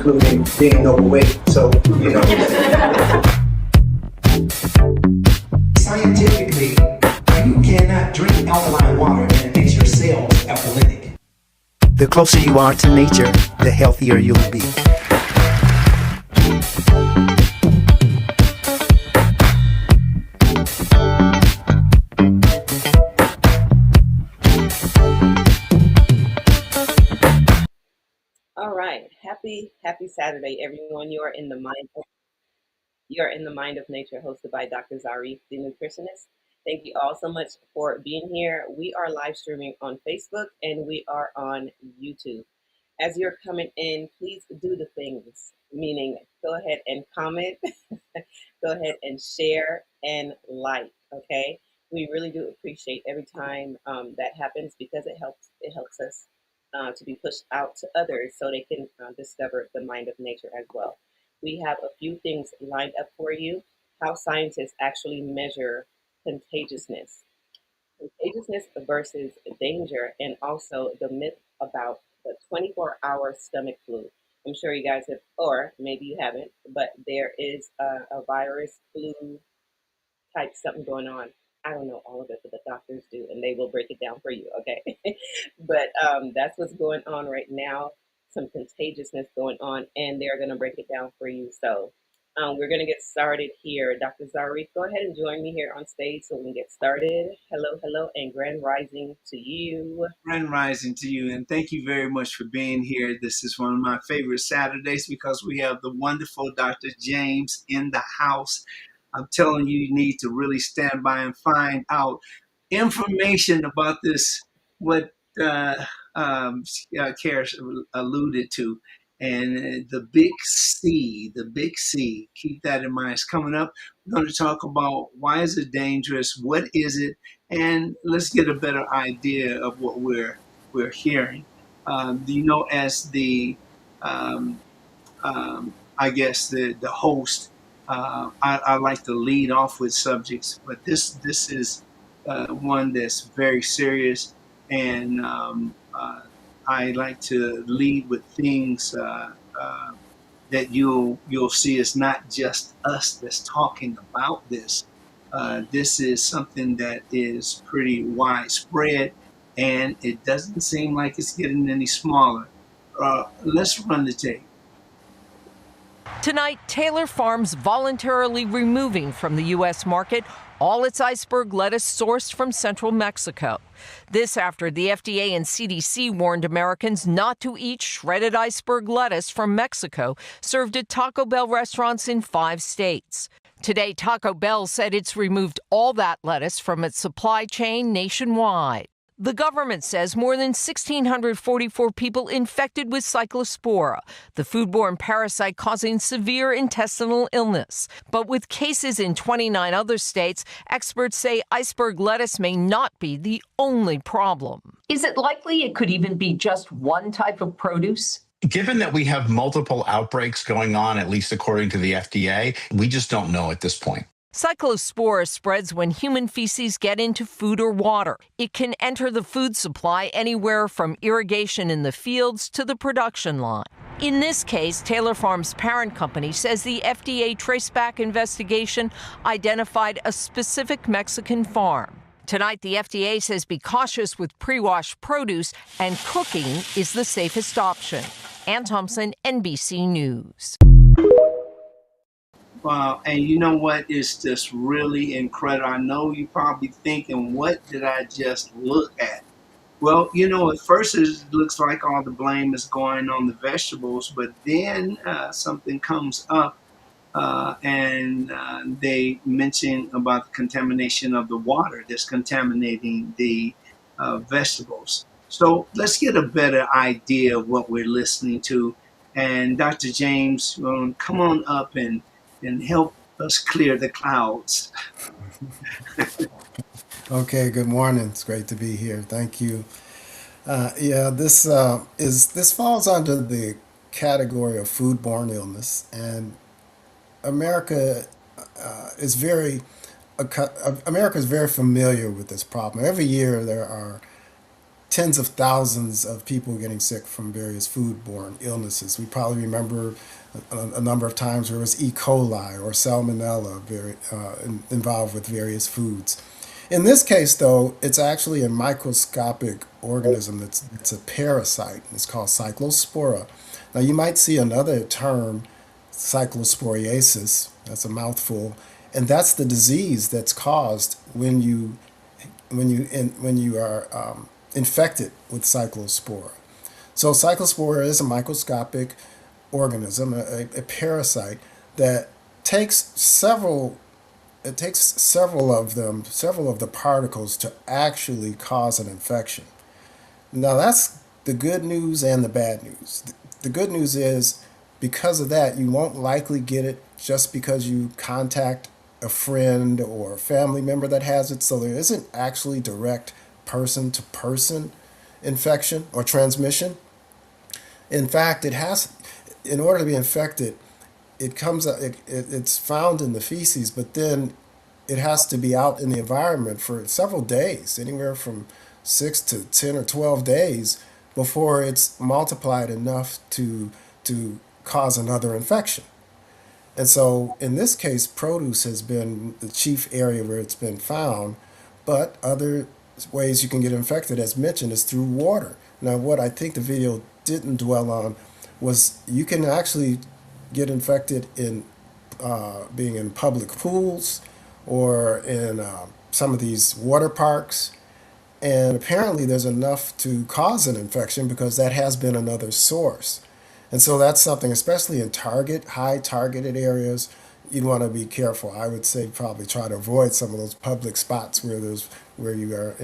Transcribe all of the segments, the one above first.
including being overweight. So, scientifically, you cannot drink alkaline water and it makes your cells alkalytic. The closer you are to nature, the healthier you'll be. All right. Happy Saturday, everyone. You're in the Mind of Nature, hosted by Dr. Zarif, the nutritionist. Thank you all so much for being here. We are live streaming on Facebook and we are on YouTube. As you're coming in, please do the things, meaning go ahead and comment, go ahead and share and like. Okay, we really do appreciate every time that happens because it helps us to be pushed out to others so they can discover the mind of nature as well. We have a few things lined up for you. How scientists actually measure contagiousness, contagiousness versus danger, and also the myth about the 24-hour stomach flu. I'm sure you guys have, or maybe you haven't, but there is a virus flu type something going on. I don't know all of it, but the doctors do, and they will break it down for you. Okay, but that's what's going on right now. Some contagiousness going on, and they're going to break it down for you. So we're going to get started here. Dr. Zarif, go ahead and join me here on stage so we can get started. Hello, hello, and grand rising to you. Grand rising to you, and thank you very much for being here. This is one of my favorite Saturdays because we have the wonderful Dr. James in the house. I'm telling you, you need to really stand by and find out information about this, what Karis alluded to. And the big C, keep that in mind. It's coming up. We're going to talk about why is it dangerous? What is it? And let's get a better idea of what we're hearing. As the I guess the host, I like to lead off with subjects, but this is one that's very serious, and I like to lead with things that you'll see. It's not just us that's talking about this. This is something that is pretty widespread, and it doesn't seem like it's getting any smaller. Let's run the tape. Tonight, Taylor Farms voluntarily removing from the U.S. market all its iceberg lettuce sourced from central Mexico. This after the FDA and CDC warned Americans not to eat shredded iceberg lettuce from Mexico served at Taco Bell restaurants in 5 states. Today, Taco Bell said it's removed all that lettuce from its supply chain nationwide. The government says more than 1,644 people infected with Cyclospora, the foodborne parasite causing severe intestinal illness. But with cases in 29 other states, experts say iceberg lettuce may not be the only problem. Is it likely it could even be just one type of produce? Given that we have multiple outbreaks going on, at least according to the FDA, we just don't know at this point. Cyclospora spreads when human feces get into food or water. It can enter the food supply anywhere from irrigation in the fields to the production line. In this case, Taylor Farms' parent company says the FDA traceback investigation identified a specific Mexican farm. Tonight, the FDA says be cautious with pre-washed produce and cooking is the safest option. Ann Thompson, NBC News. Wow, and you know what? It's just really incredible. I know you're probably thinking, what did I just look at? Well, at first it looks like all the blame is going on the vegetables, but then something comes up and they mention about the contamination of the water that's contaminating the vegetables. So let's get a better idea of what we're listening to. And Dr. James, come on up and help us clear the clouds. Okay, good morning. It's great to be here. Thank you. This falls under the category of foodborne illness, and America is very America is very familiar with this problem. Every year there are tens of thousands of people getting sick from various foodborne illnesses. We probably remember a number of times where it was E. coli or salmonella involved with various foods. In this case, though, it's actually a microscopic organism it's a parasite. It's called Cyclospora. Now, you might see another term, cyclosporiasis. That's a mouthful, and that's the disease that's caused when you are infected with cyclospora. So cyclospora is a microscopic organism, a parasite that takes several several of the particles to actually cause an infection. Now that's the good news and the bad news. The good news is because of that, you won't likely get it just because you contact a friend or a family member that has it. So there isn't actually direct person to person infection or transmission. In fact, in order to be infected, it's found in the feces, but then it has to be out in the environment for several days, anywhere from 6 to 10 or 12 days before it's multiplied enough to cause another infection. And so in this case, produce has been the chief area where it's been found, but other ways you can get infected, as mentioned, is through water. Now, what I think the video didn't dwell on was you can actually get infected in being in public pools or in some of these water parks. And apparently there's enough to cause an infection because that has been another source. And so that's something, especially in high targeted areas, you'd want to be careful. I would say probably try to avoid some of those public spots where you are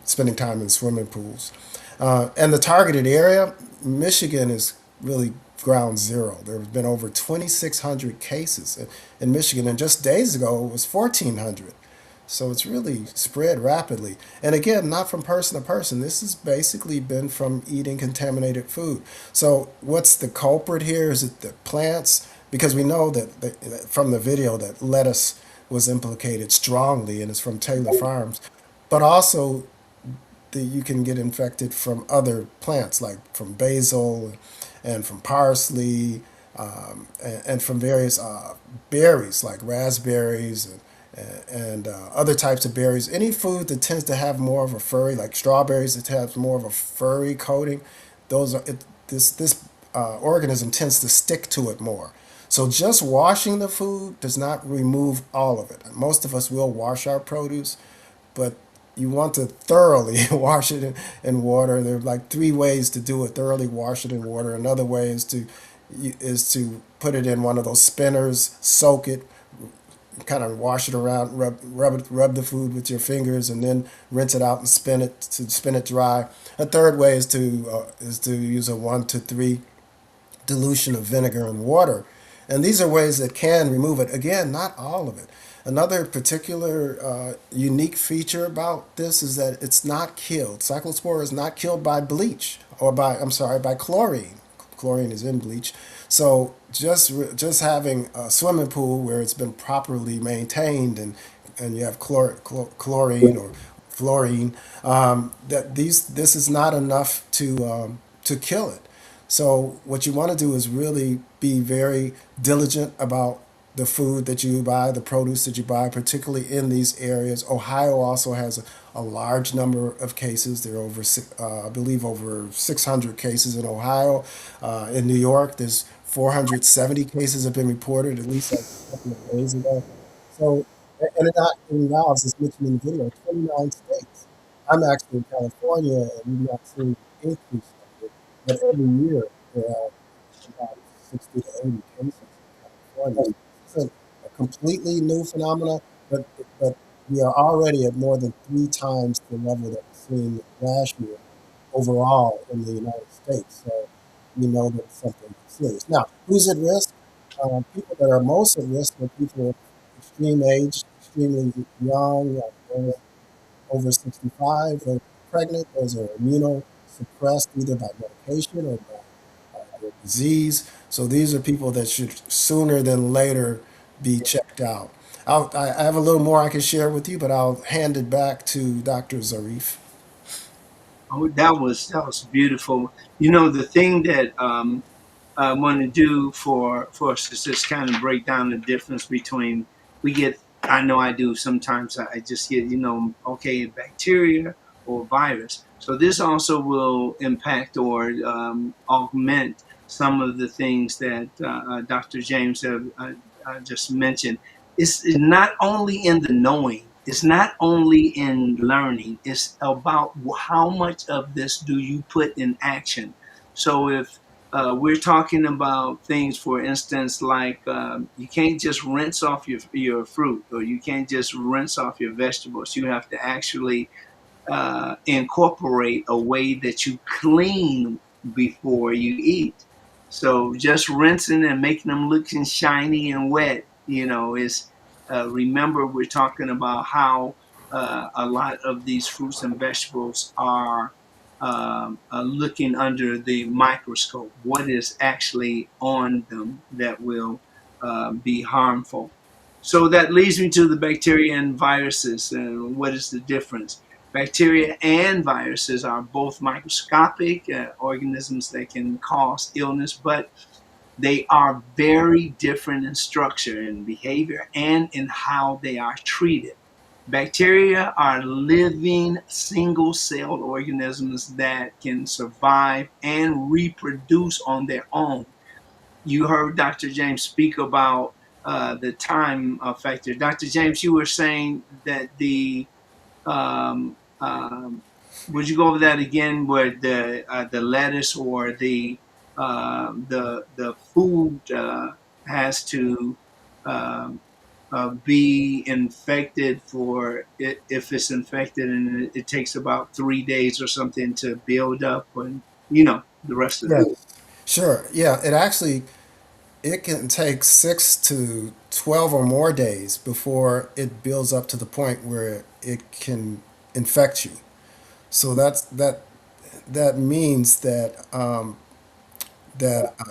spending time in swimming pools. And the targeted area, Michigan is really ground zero. There have been over 2,600 cases in Michigan, and just days ago it was 1,400. So it's really spread rapidly. And again, not from person to person. This has basically been from eating contaminated food. So what's the culprit here? Is it the plants? Because we know that from the video that lettuce was implicated strongly, and it's from Taylor Farms. But also you can get infected from other plants, like from basil and from parsley, and from various berries like raspberries and other types of berries. Any food that tends to have more of a furry, like strawberries, that have more of a furry coating, this organism tends to stick to it more. So just washing the food does not remove all of it. Most of us will wash our produce, but you want to thoroughly wash it in water. There are like 3 ways to do it: thoroughly wash it in water. Another way is to put it in one of those spinners, soak it, kind of wash it around, rub the food with your fingers, and then rinse it out and spin it dry. A third way is to use a 1 to 3 dilution of vinegar and water. And these are ways that can remove it. Again, not all of it. Another particular unique feature about this is that it's not killed. Cyclospora is not killed by bleach or by chlorine. Chlorine is in bleach. So just having a swimming pool where it's been properly maintained and you have chlorine or fluorine, this is not enough to kill it. So what you want to do is really be very diligent about the food that you buy, the produce that you buy, particularly in these areas. Ohio also has a large number of cases. There are I believe over 600 cases in Ohio. In New York, there's 470 cases have been reported, at least a couple of days ago. So, and it involves, as mentioned in the video, 29 states. I'm actually in California, and we've not seen an increase of it, but every year there are about 60 to 80 cases in California. It's a completely new phenomenon, but we are already at more than 3 times the level that we seen last year overall in the United States. So we know that it's something serious. Now, who's at risk? People that are most at risk are people of extreme age, extremely young, those over 65, those pregnant, those are immunosuppressed either by medication or by disease. So these are people that should sooner than later be checked out. I have a little more I can share with you, but I'll hand it back to Dr. Zarif. Oh, that was beautiful. You know, the thing that I want to do for us is just kind of break down the difference between we get. I know I do sometimes. I just get okay, bacteria or virus. So this also will impact or augment some of the things that Dr. James have just mentioned. It's not only in the knowing. It's not only in learning. It's about how much of this do you put in action. So if we're talking about things, for instance, like you can't just rinse off your fruit, or you can't just rinse off your vegetables. You have to actually incorporate a way that you clean before you eat. So just rinsing and making them looking shiny and wet, is remember we're talking about how a lot of these fruits and vegetables are looking under the microscope. What is actually on them that will be harmful? So that leads me to the bacteria and viruses. And what is the difference? Bacteria and viruses are both microscopic organisms that can cause illness, but they are very different in structure and behavior and in how they are treated. Bacteria are living single celled organisms that can survive and reproduce on their own. You heard Dr. James speak about the time factor. Dr. James, you were saying that um, um, would you go over that again? Where the lettuce or the food has to um, be infected for it, if it's infected, and it takes about 3 days or something to build up, and the rest of Yeah, that. sure. Yeah, it can take 6 to 12 or more days before it builds up to the point where it can infect you. So that means that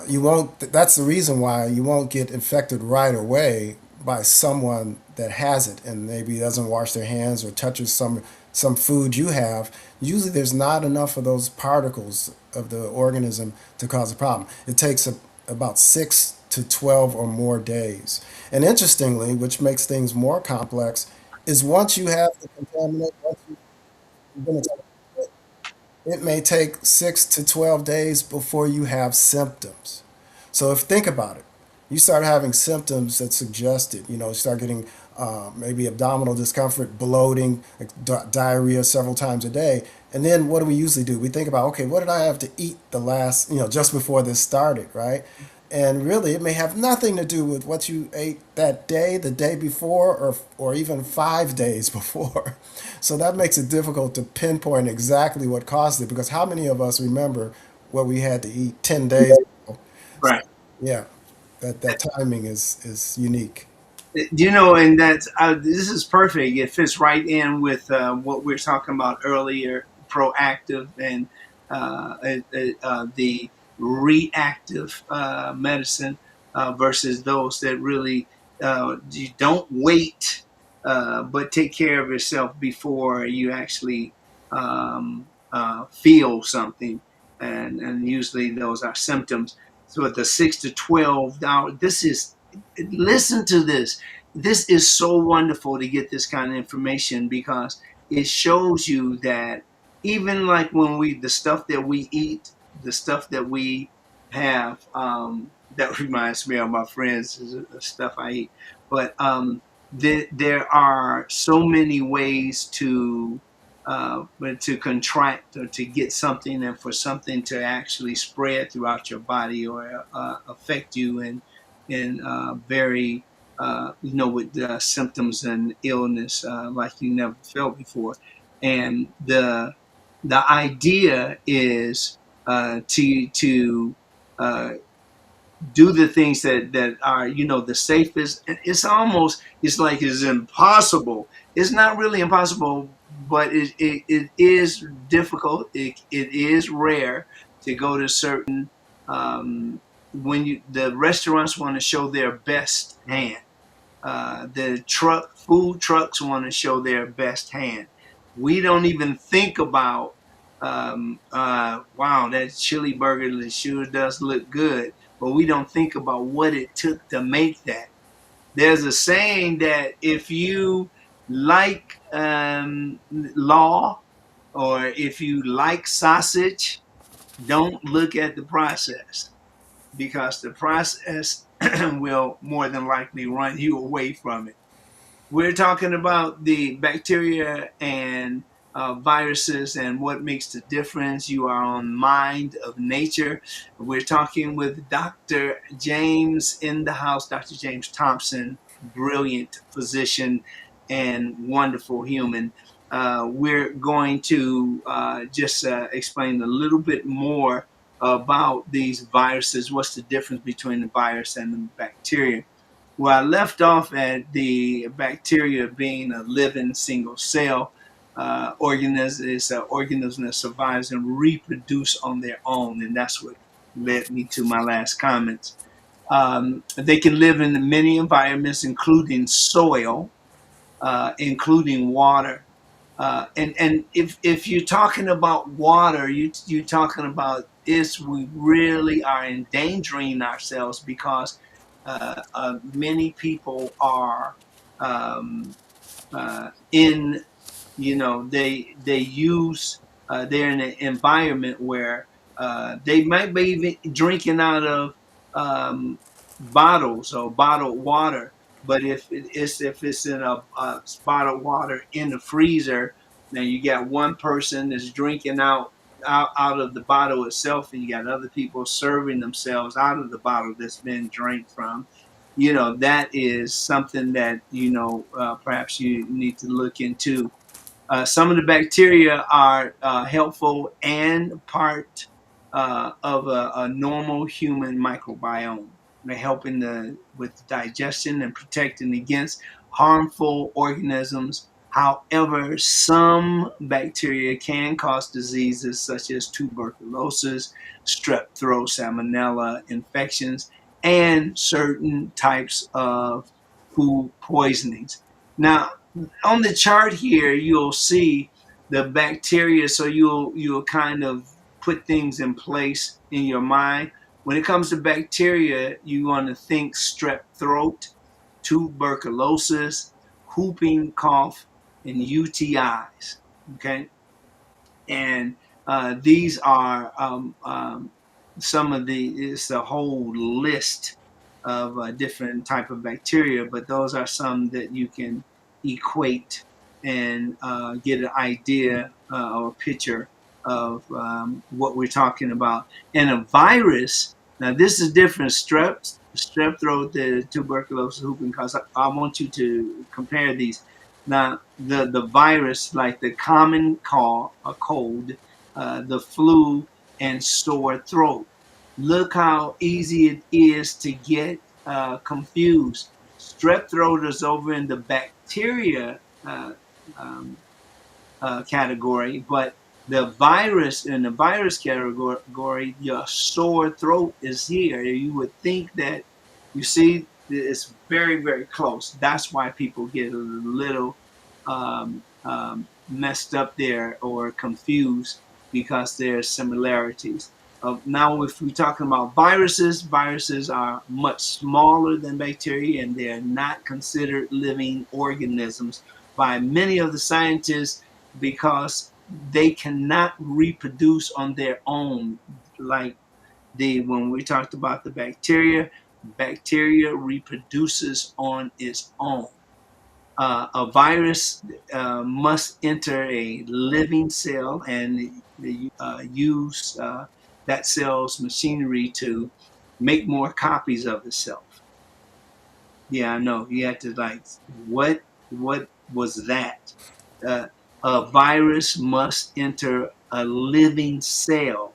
you won't. That's the reason why you won't get infected right away by someone that has it and maybe doesn't wash their hands or touches some food you have. Usually, there's not enough of those particles of the organism to cause a problem. It takes about 6 to 12 or more days. And interestingly, which makes things more complex, is once you have the contaminant, once you've been exposed, it may take 6 to 12 days before you have symptoms. So if think about it, you start having symptoms that suggest it. You start getting maybe abdominal discomfort, bloating, like diarrhea several times a day. And then what do we usually do? We think about, okay, what did I have to eat the last, just before this started, right? And really, it may have nothing to do with what you ate that day, the day before, or even 5 days before. So that makes it difficult to pinpoint exactly what caused it, because how many of us remember what we had to eat 10 days ago? So, Right. yeah, that timing is unique. And that's this is perfect. It fits right in with what we are talking about earlier: proactive and the reactive medicine versus those that really you don't wait, but take care of yourself before you actually feel something, and usually those are symptoms. So at the 6 to 12 hours, this is listen to this. This is so wonderful to get this kind of information, because it shows you that even like when the stuff that we eat, the stuff that we have, that reminds me of my friends, is the stuff I eat. But there are so many ways but to contract or to get something, and for something to actually spread throughout your body or affect you in very with symptoms and illness like you never felt before. And the idea is to uh, do the things that are the safest. It's like it's impossible. It's not really impossible, but it is difficult. It is rare to go to certain when the restaurants want to show their best hand. The food trucks want to show their best hand. We don't even think about Wow, that chili burger sure does look good, but we don't think about what it took to make that. There's a saying that if you like law, or if you like sausage, don't look at the process, because the process will more than likely run you away from it. We're talking about the bacteria and viruses and what makes the difference. You are on Mind of Nature. We're talking with Dr. James in the house, Dr. James Thompson, brilliant physician and wonderful human. We're going to just explain a little bit more about these viruses. What's the difference between the virus and the bacteria? Well, I left off at the bacteria being a living single cell organism. It's an organism that survives and reproduce on their own, and that's what led me to my last comments. They can live in many environments, including soil, including water. And if you're talking about water, you're talking about this. We really are endangering ourselves, because many people are in, they use, they're in an environment where they might be even drinking out of um, bottles or bottled water. But if it's in a bottled water in the freezer, then you got one person that's drinking out of the bottle itself, and you got other people serving themselves out of the bottle that's been drank from. That is something that perhaps you need to look into. Some of the bacteria are helpful and part of a normal human microbiome. They're helping with digestion and protecting against harmful organisms. However, some bacteria can cause diseases such as tuberculosis, strep throat, salmonella infections, and certain types of food poisonings. Now, on the chart here, you'll see the bacteria, so you'll kind of put things in place in your mind. When it comes to bacteria, you want to think strep throat, tuberculosis, whooping cough, and UTIs. Okay, and these are some of it's a whole list of different type of bacteria, but those are some that you can equate and get an idea or a picture of what we're talking about. And a virus, now this is different. Strep throat, the tuberculosis, whooping cough. I want you to compare these. Now, the virus, like the common cold, the flu, and sore throat. Look how easy it is to get confused. Strep throat is over in the bacteria um, category, but the virus, in the virus category, your sore throat is here. You would think that, you see, it's very, very close. That's why people get a little messed up there or confused, because there's similarities. Now, if we're talking about viruses are much smaller than bacteria, and they're not considered living organisms by many of the scientists, because they cannot reproduce on their own. Like when we talked about the bacteria reproduces on its own. A virus must enter a living cell, and they use that cell's machinery to make more copies of itself. Yeah, I know. You have to what was that? Uh, a virus must enter a living cell,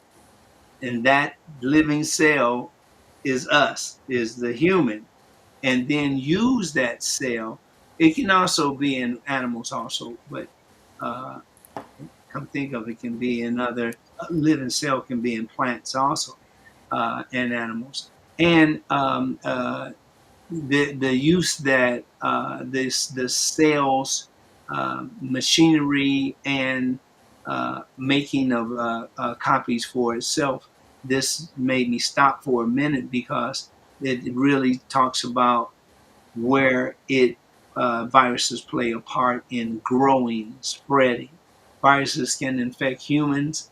and that living cell is us, is the human, and then use that cell. It can also be in animals also, but uh, come think of it, can be in other living cell, can be in plants also, and animals. And the use that the cells, machinery, and making of copies for itself. This made me stop for a minute because it really talks about where viruses play a part in growing, spreading. Viruses can infect humans.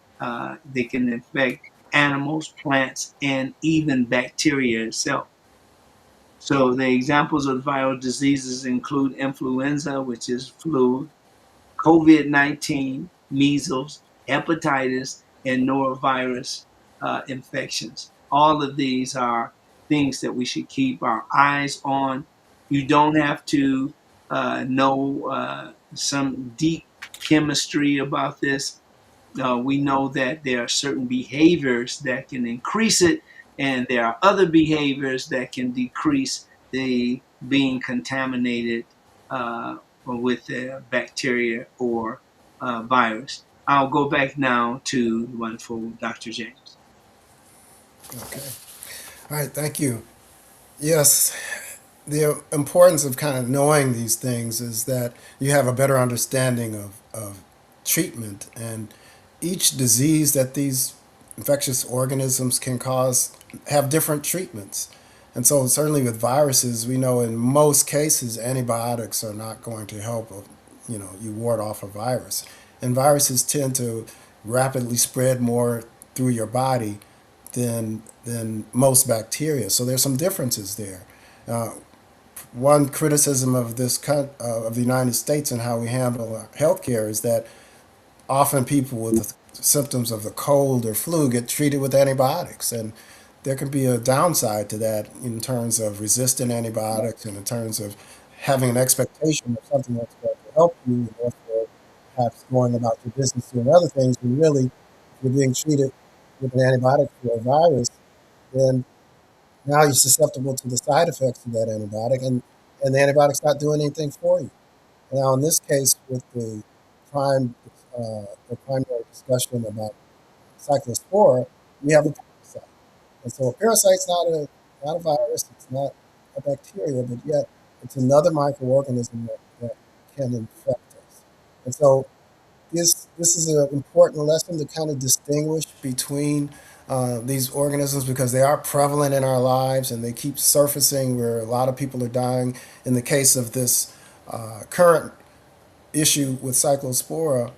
They can infect animals, plants, and even bacteria itself. So the examples of viral diseases include influenza, which is flu, COVID-19, measles, hepatitis, and norovirus infections. All of these are things that we should keep our eyes on. You don't have to know some deep chemistry about this. We know that there are certain behaviors that can increase it, and there are other behaviors that can decrease the being contaminated with the bacteria or virus. I'll go back now to the wonderful Dr. James. Okay. All right. Thank you. Yes. The importance of kind of knowing these things is that you have a better understanding of treatment, and each disease that these infectious organisms can cause have different treatments. And so certainly with viruses, we know in most cases antibiotics are not going to help, you ward off a virus. And viruses tend to rapidly spread more through your body than most bacteria. So there's some differences there. One criticism of of the United States and how we handle healthcare is that often people with the symptoms of the cold or flu get treated with antibiotics, and there can be a downside to that in terms of resistant antibiotics and in terms of having an expectation of something that's going to help you, and therefore perhaps going about your business doing other things. When really, if you're being treated with an antibiotic for a virus, then now you're susceptible to the side effects of that antibiotic, and the antibiotic's not doing anything for you. Now, in this case, with the primary discussion about cyclospora, we have a parasite. And so a parasite's not a virus, it's not a bacteria, but yet it's another microorganism that can infect us. And so this is an important lesson to kind of distinguish between these organisms, because they are prevalent in our lives and they keep surfacing where a lot of people are dying. In the case of this current issue with cyclospora,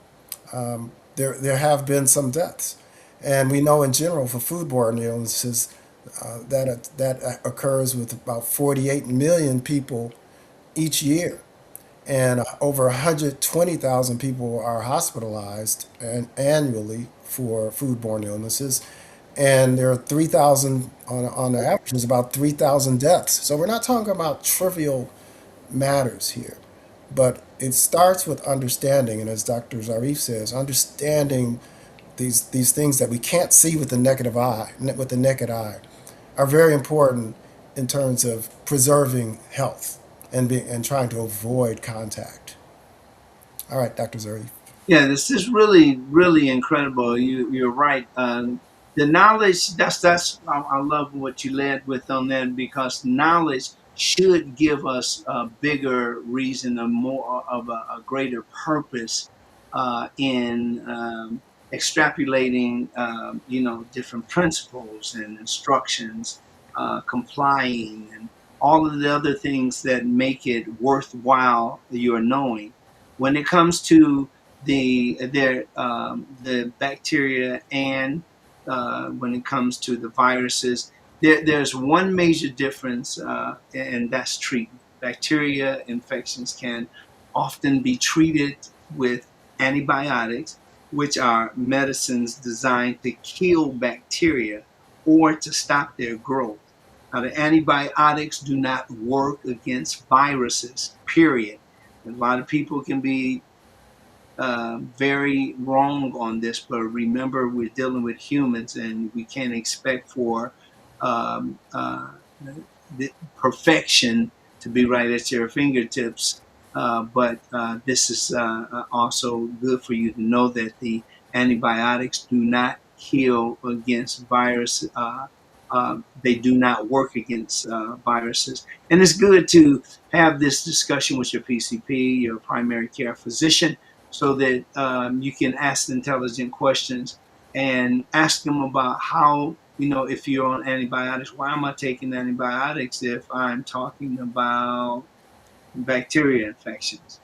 there have been some deaths. And we know in general for foodborne illnesses that occurs with about 48 million people each year. And over 120,000 people are hospitalized annually for foodborne illnesses. And there are 3,000, on the average, there's about 3,000 deaths. So we're not talking about trivial matters here. But it starts with understanding, and as Dr. Zarif says, understanding these things that we can't see with the naked eye, are very important in terms of preserving health and trying to avoid contact. All right, Dr. Zarif. Yeah, this is really, really incredible. You're right. The knowledge, I love what you led with on that, because knowledge should give us a bigger reason, a more of a greater purpose in extrapolating, different principles and instructions, complying, and all of the other things that make it worthwhile your knowing. When it comes to the bacteria and when it comes to the viruses, there's one major difference, and that's treatment. Bacteria infections can often be treated with antibiotics, which are medicines designed to kill bacteria or to stop their growth. Now, the antibiotics do not work against viruses, period. A lot of people can be very wrong on this, but remember, we're dealing with humans and we can't expect for the perfection to be right at your fingertips. But this is also good for you to know that the antibiotics do not kill against virus. They do not work against viruses. And it's good to have this discussion with your PCP, your primary care physician, so that you can ask intelligent questions and ask them about how, if you're on antibiotics, why am I taking antibiotics if I'm talking about bacteria infections?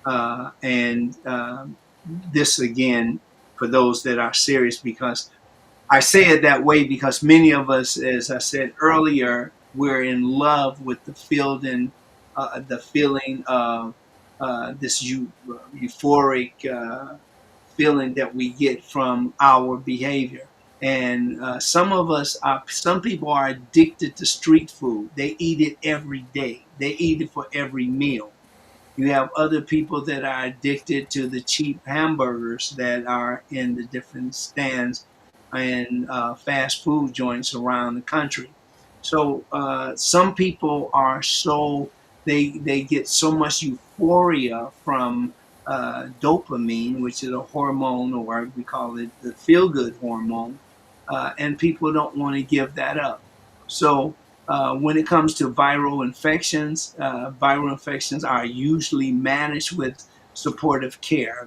And this, again, for those that are serious, because I say it that way because many of us, as I said earlier, we're in love with the feeling of this euphoric feeling that we get from our behavior. And some people are addicted to street food. They eat it every day. They eat it for every meal. You have other people that are addicted to the cheap hamburgers that are in the different stands and fast food joints around the country. So some people are they get so much euphoria from dopamine, which is a hormone, or we call it the feel good hormone, and people don't want to give that up. So when it comes to viral infections are usually managed with supportive care,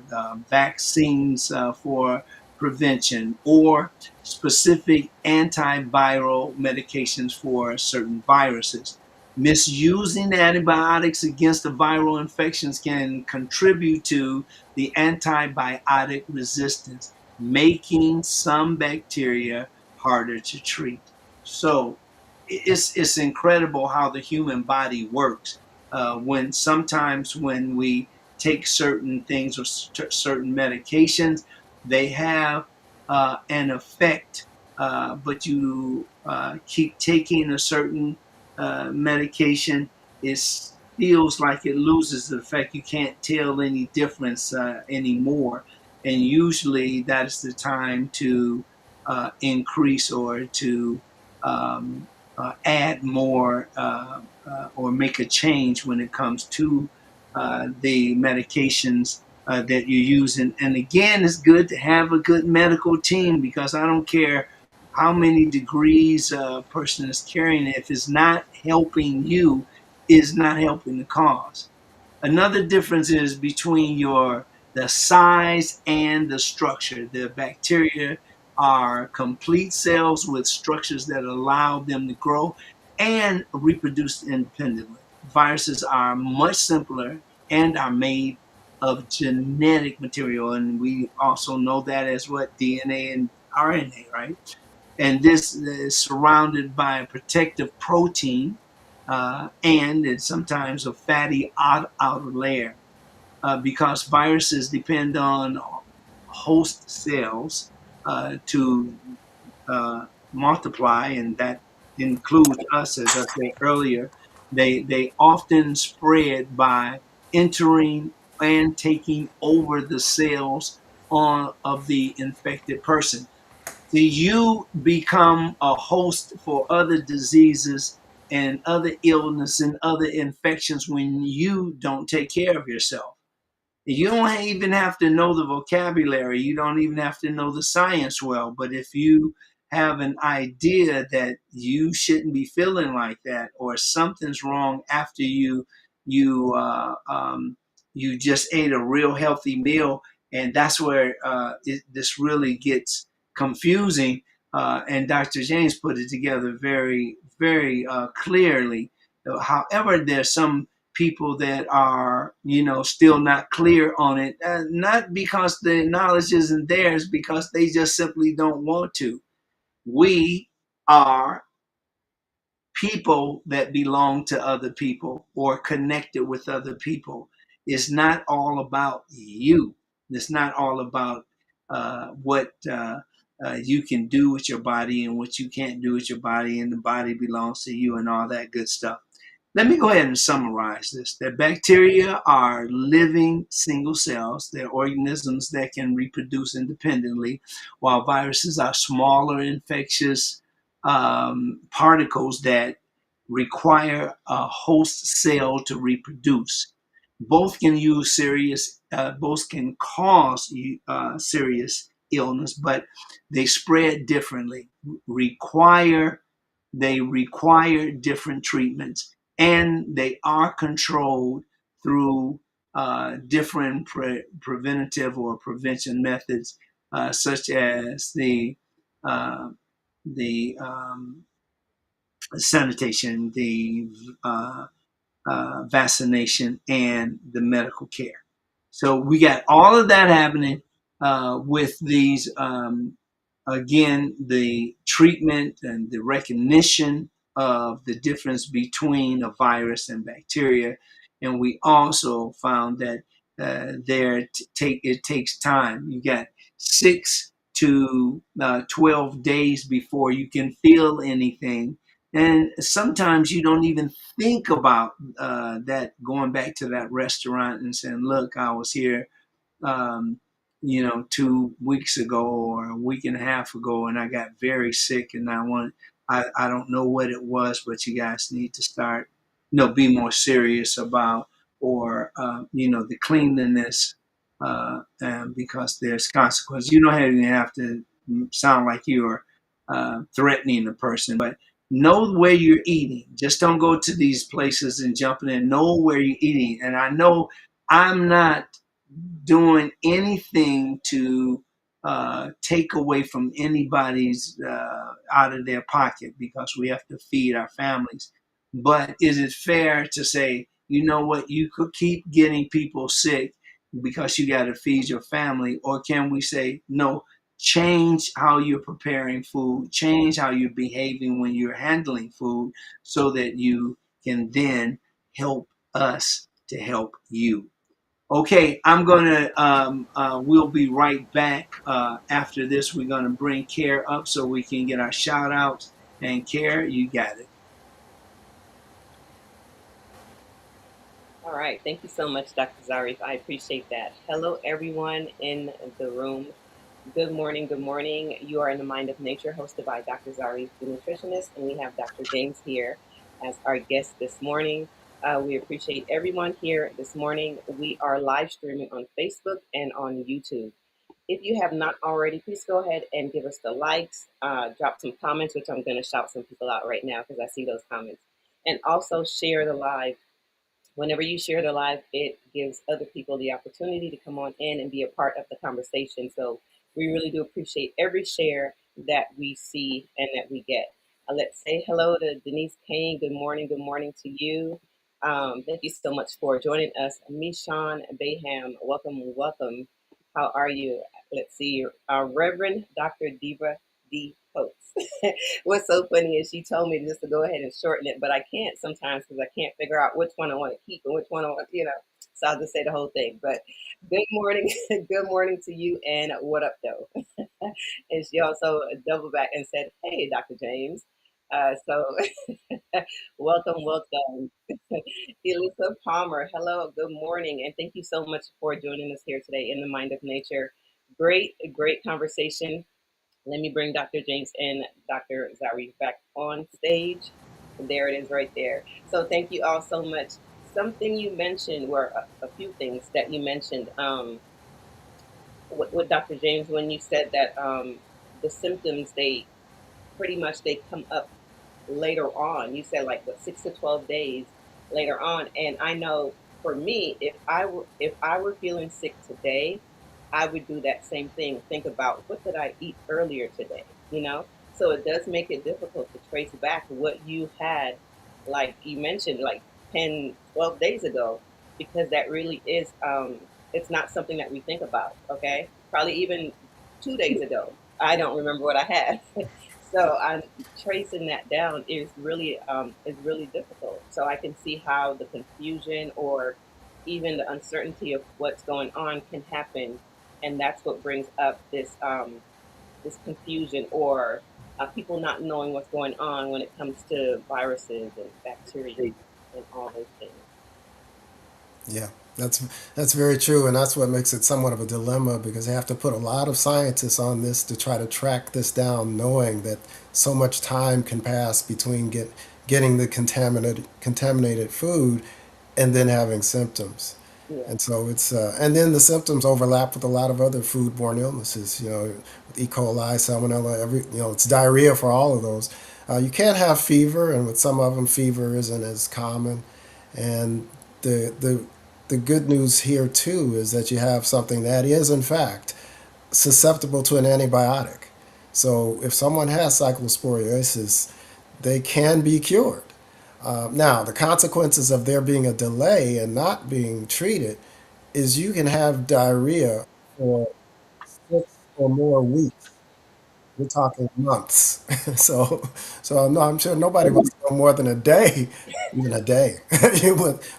vaccines for prevention, or specific antiviral medications for certain viruses. Misusing antibiotics against the viral infections can contribute to the antibiotic resistance, making some bacteria harder to treat. So it's incredible how the human body works. When sometimes when we take certain things or certain medications, they have an effect, but you keep taking a certain medication, it feels like it loses the effect. You can't tell any difference anymore. And usually that's the time to increase or to add more or make a change when it comes to the medications that you're using. And again, it's good to have a good medical team, because I don't care how many degrees a person is carrying, if it's not helping you, it's not helping the cause. Another difference is between the size and the structure. The bacteria are complete cells with structures that allow them to grow and reproduce independently. Viruses are much simpler and are made of genetic material, and we also know that as what, DNA and RNA, right? And this is surrounded by a protective protein and it's sometimes a fatty outer layer, because viruses depend on host cells to multiply, and that includes us, as I said earlier. They often spread by entering and taking over the cells of the infected person. Do you become a host for other diseases and other illness and other infections when you don't take care of yourself? You don't even have to know the vocabulary. You don't even have to know the science well. But if you have an idea that you shouldn't be feeling like that, or something's wrong after you you just ate a real healthy meal, and that's where this really gets confusing. And Dr. James put it together very, very clearly. However, there's some people that are, still not clear on it, not because the knowledge isn't theirs, because they just simply don't want to. We are people that belong to other people or connected with other people. It's not all about you. It's not all about what you can do with your body and what you can't do with your body, and the body belongs to you and all that good stuff. Let me go ahead and summarize this. That bacteria are living single cells. They're organisms that can reproduce independently, while viruses are smaller infectious particles that require a host cell to reproduce. Both can cause serious illness, but they spread differently. Require They require different treatments, and they are controlled through different preventative or prevention methods, such as uh, the sanitation, the vaccination, and the medical care. So we got all of that happening with these, again, the treatment and the recognition of the difference between a virus and bacteria. And we also found that it takes time. You got 6 to 12 days before you can feel anything, and sometimes you don't even think about that, going back to that restaurant and saying, look, I was here, um, 2 weeks ago or a week and a half ago, and I got very sick, and I don't know what it was, but you guys need to start, be more serious about, or, the cleanliness, and because there's consequences. You don't even have to sound like you're threatening the person, but know where you're eating. Just don't go to these places and jumping in. Know where you're eating. And I know I'm not doing anything to take away from anybody's out of their pocket, because we have to feed our families. But is it fair to say, you know what, you could keep getting people sick because you got to feed your family? Or can we say, no, change how you're preparing food, change how you're behaving when you're handling food, so that you can then help us to help you? Okay, we'll be right back. After this, we're gonna bring Care up so we can get our shout outs. And Care, you got it. All right. Thank you so much, Dr. Zarif. I appreciate that. Hello, everyone in the room. Good morning. Good morning. You are in the Mind of Nature, hosted by Dr. Zarif, the nutritionist, and we have Dr. James here as our guest this morning. We appreciate everyone here this morning. We are live streaming on Facebook and on YouTube. If you have not already, please go ahead and give us the likes, drop some comments, which I'm going to shout some people out right now because I see those comments, and also share the live. Whenever you share the live, it gives other people the opportunity to come on in and be a part of the conversation. So we really do appreciate every share that we see and that we get. Let's say hello to Denise Payne. Good morning. Good morning to you. Thank you so much for joining us. Mishan Bayham, welcome, welcome. How are you? Let's see. Reverend Dr. Debra D. Coates. What's so funny is she told me just to go ahead and shorten it, but I can't sometimes because I can't figure out which one I want to keep and which one I want, So I'll just say the whole thing. But good morning, good morning to you, and what up, though? And she also doubled back and said, "Hey, Dr. James." So welcome, welcome. Elisa Palmer, hello, good morning, and thank you so much for joining us here today in the Mind of Nature. Great, great conversation. Let me bring Dr. James and Dr. Zarif back on stage. There it is right there. So thank you all so much. Something you mentioned were a few things that you mentioned with Dr. James, when you said that the symptoms, they pretty much they come up later on. You said like what 6 to 12 days later on. And I know for me, if I were feeling sick today, I would do that same thing. Think about what did I eat earlier today, So it does make it difficult to trace back what you had, like you mentioned, like 10, 12 days ago, because that really is it's not something that we think about, okay? Probably even 2 days ago. I don't remember what I had. So I'm tracing that down is really difficult. So I can see how the confusion or even the uncertainty of what's going on can happen, and that's what brings up this confusion or people not knowing what's going on when it comes to viruses and bacteria and all those things. Yeah, that's very true, and that's what makes it somewhat of a dilemma because they have to put a lot of scientists on this to try to track this down, knowing that so much time can pass between getting the contaminated food and then having symptoms. Yeah. And so and then the symptoms overlap with a lot of other foodborne illnesses, with E. coli, salmonella, it's diarrhea for all of those. You can't have fever, and with some of them, fever isn't as common. And the the good news here too is that you have something that is in fact susceptible to an antibiotic. So if someone has cyclosporiosis, they can be cured. Now, the consequences of there being a delay and not being treated is you can have diarrhea for 6 or more weeks. We're talking months. so, so no, I'm sure nobody wants to go more than a day, even a day, with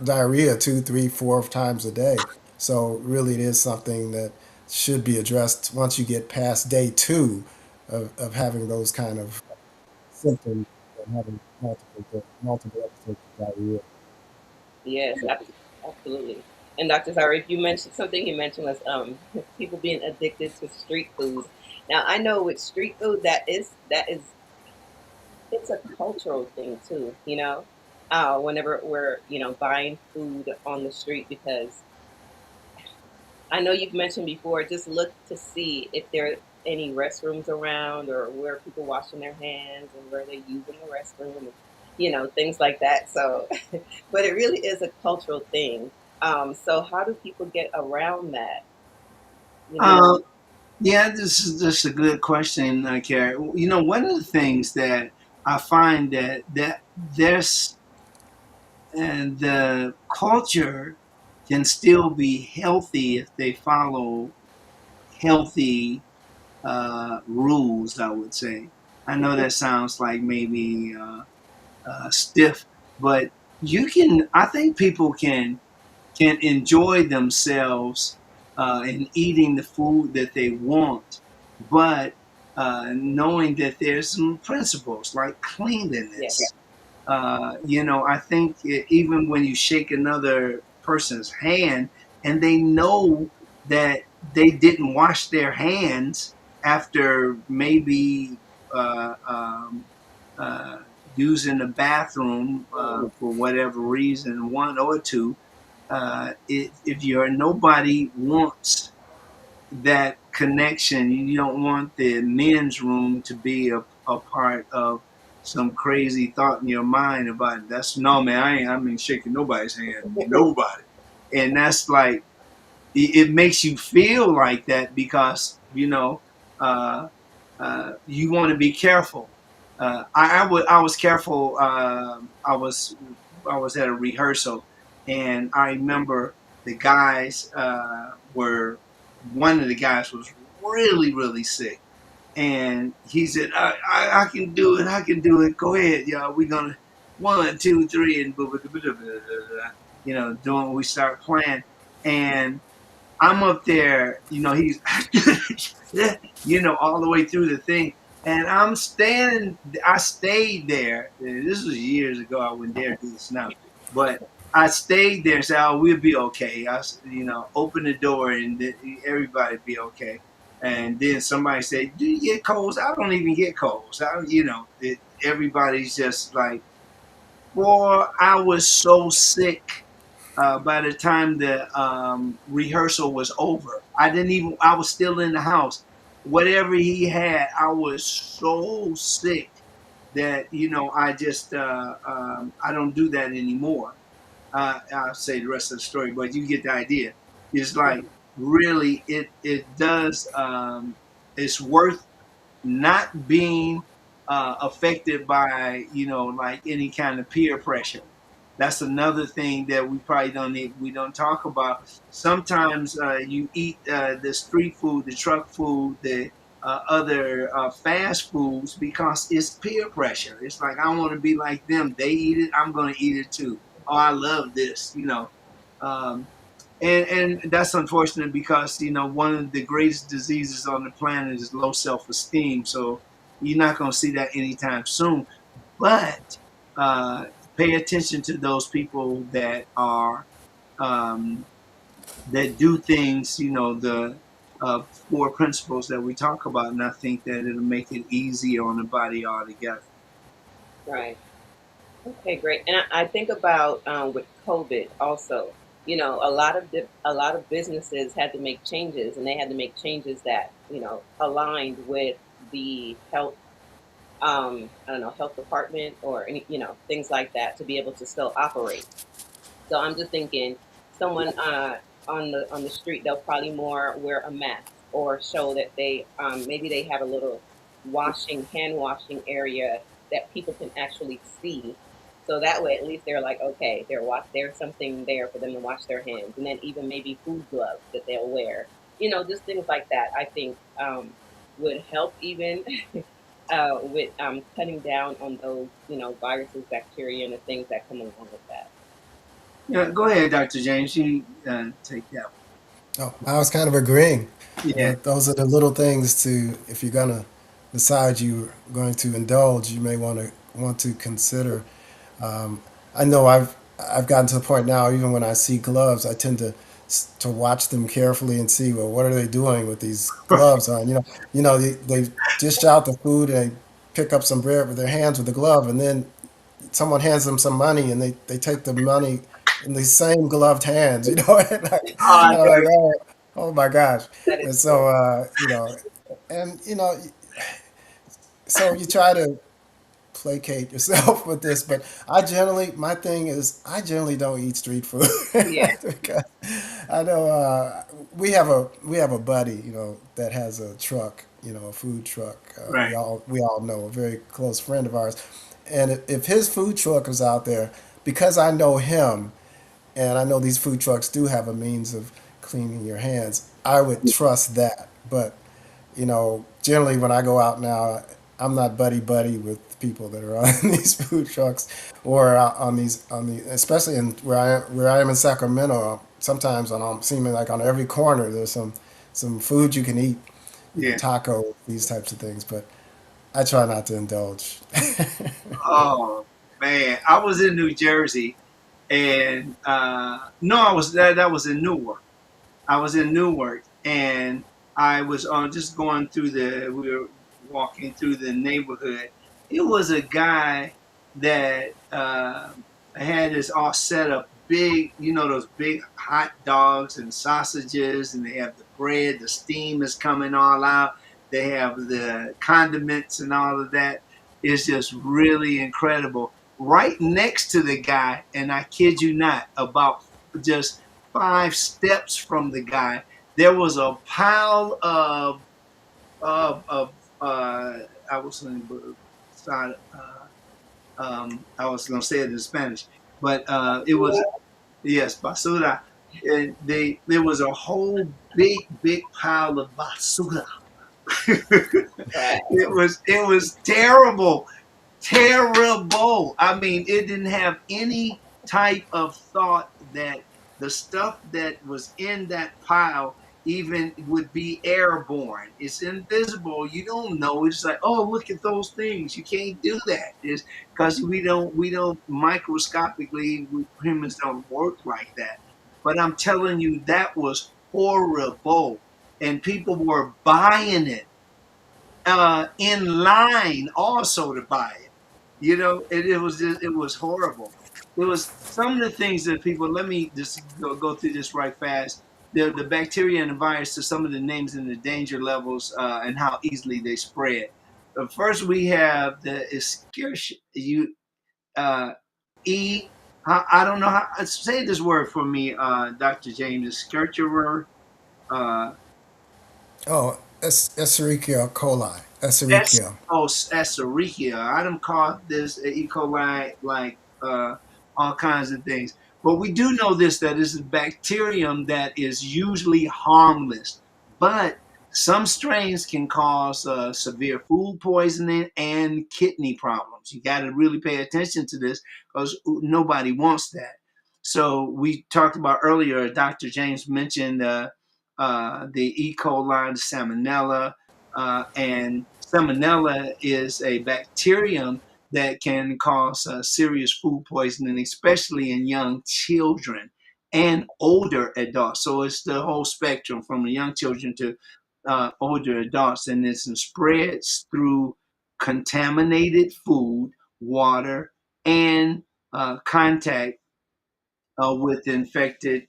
diarrhea 2, 3, 4 times a day. So really, it is something that should be addressed once you get past day two of having those kind of symptoms and having multiple episodes of diarrhea. Yes, absolutely. And Dr. Zari, you mentioned something you mentioned was people being addicted to street food. Now I know with street food that is it's a cultural thing too, you know. Whenever we're, buying food on the street, because I know you've mentioned before, just look to see if there are any restrooms around, or where people washing their hands and where they're using the restroom, and, things like that. So, but it really is a cultural thing. So how do people get around that? You know, Um, yeah, this is a good question, Carrie. You know, one of the things that I find that there's and the culture can still be healthy if they follow healthy rules, I would say. I know mhm, that sounds like maybe stiff, but I think people can enjoy themselves in eating the food that they want, but knowing that there's some principles like yeah, cleanliness. I think even when you shake another person's hand and they know that they didn't wash their hands after maybe uh, um, uh, using the bathroom mm, for whatever reason, one or two, if you're nobody wants that connection. You don't want the men's room to be a part of some crazy thought in your mind about that's no man. I mean shaking nobody's hand, nobody, and that's like it makes you feel like that because uh, you want to be careful. I was careful. I was at a rehearsal, and I remember the guys were one of the guys was really really sick, and he said, I can do it. I can do it. Go ahead, y'all. We're gonna 1, 2, 3, and doing what we start playing, and I'm up there, he's, all the way through the thing. And I stayed there. This was years ago. I wouldn't dare do this now. But I stayed there and said, oh, we'll be okay. Open the door and everybody be okay. And then somebody said, do you get colds? I don't even get colds. Everybody's just like, boy, I was so sick by the time the rehearsal was over. I was still in the house. Whatever he had, I was so sick that, I don't do that anymore. I'll say the rest of the story, but you get the idea. It's like really, it does, it's worth not being affected by like any kind of peer pressure. That's another thing that we don't talk about. Sometimes you eat the street food, the truck food, the other fast foods because it's peer pressure. It's like I want to be like them. They eat it, I'm going to eat it too. Oh, I love this. Um, and that's unfortunate because one of the greatest diseases on the planet is low self-esteem. So you're not going to see that anytime soon. But uh, pay attention to those people that are um, that do things. The four principles that we talk about, and I think that it'll make it easier on the body altogether. right. Okay, great. And I think about with COVID also. A lot of businesses had to make changes, and they had to make changes that aligned with the health, I don't know, health department, or any, things like that, to be able to still operate. So I'm just thinking someone on the street, they'll probably more wear a mask or show that they maybe they have a little hand washing area that people can actually see. So that way, at least they're like, okay, there's something there for them to wash their hands, and then even maybe food gloves that they'll wear. Just things like that. I think would help even with cutting down on those, viruses, bacteria, and the things that come along with that. Yeah, go ahead, Dr. James. You take that Oh, I was kind of agreeing. one. Yeah, Those are the little things to, if you're gonna decide you're going to indulge, you may want to consider. Um, I know I've gotten to the point now, even when I see gloves, I tend to watch them carefully and see, well, what are they doing with these gloves on? They dish out the food and they pick up some bread with their hands with the glove, and then someone hands them some money and they take the money in the same gloved hands, and uh, I'm like, oh my gosh. That is And true. so, and so you try to placate yourself with this, but my thing is, I generally don't eat street food Yeah. because I know we have a buddy, that has a truck, a food truck. We right. all know, a very close friend of ours, and if his food truck is out there, because I know him, and I know these food trucks do have a means of cleaning your hands, I would trust that. But generally when I go out now, I'm not buddy buddy with people that are on these food trucks or especially in where I am in Sacramento. Sometimes seeming like on every corner there's some food you can eat, Yeah. taco, these types of things. But I try not to indulge. Oh man, I was in New Jersey, and no, I was that was in Newark. I was in Newark, and I was just going through we were walking through the neighborhood. It was a guy that had this all set up big, those big hot dogs and sausages, and they have the bread, the steam is coming all out. They have the condiments and all of that. It's just really incredible. Right next to the guy, and I kid you not, about just 5 steps from the guy, there was a pile of I was going to I was going to say it in Spanish, but it was, yes, basura. And there was a whole big pile of basura. Right. It was terrible, terrible. I mean, it didn't have any type of thought that the stuff that was in that pile even would be airborne. It's invisible. You don't know. It's like, oh, look at those things. You can't do that. It's because we don't microscopically, humans don't work like that. But I'm telling you, that was horrible, and people were buying it in line also to buy it. It was horrible. It was some of the things that people. Let me just go through this right fast. The bacteria and the virus, to some of the names and the danger levels, and how easily they spread. First, we have the Escherichia. Uh, e. I don't know how. Say this word for me, Dr. James. Escherichia. Uh, Oh, Escherichia coli. S Escherichia. oh Escherichia. I done caught this E. coli like all kinds of things. But we do know that this is a bacterium that is usually harmless, but some strains can cause severe food poisoning and kidney problems. You got to really pay attention to this because nobody wants that. So we talked about earlier. Dr. James mentioned the E. coli, the salmonella, and salmonella is a bacterium that can cause serious food poisoning, especially in young children and older adults. So it's the whole spectrum from the young children to older adults, and it spreads through contaminated food, water, and contact with infected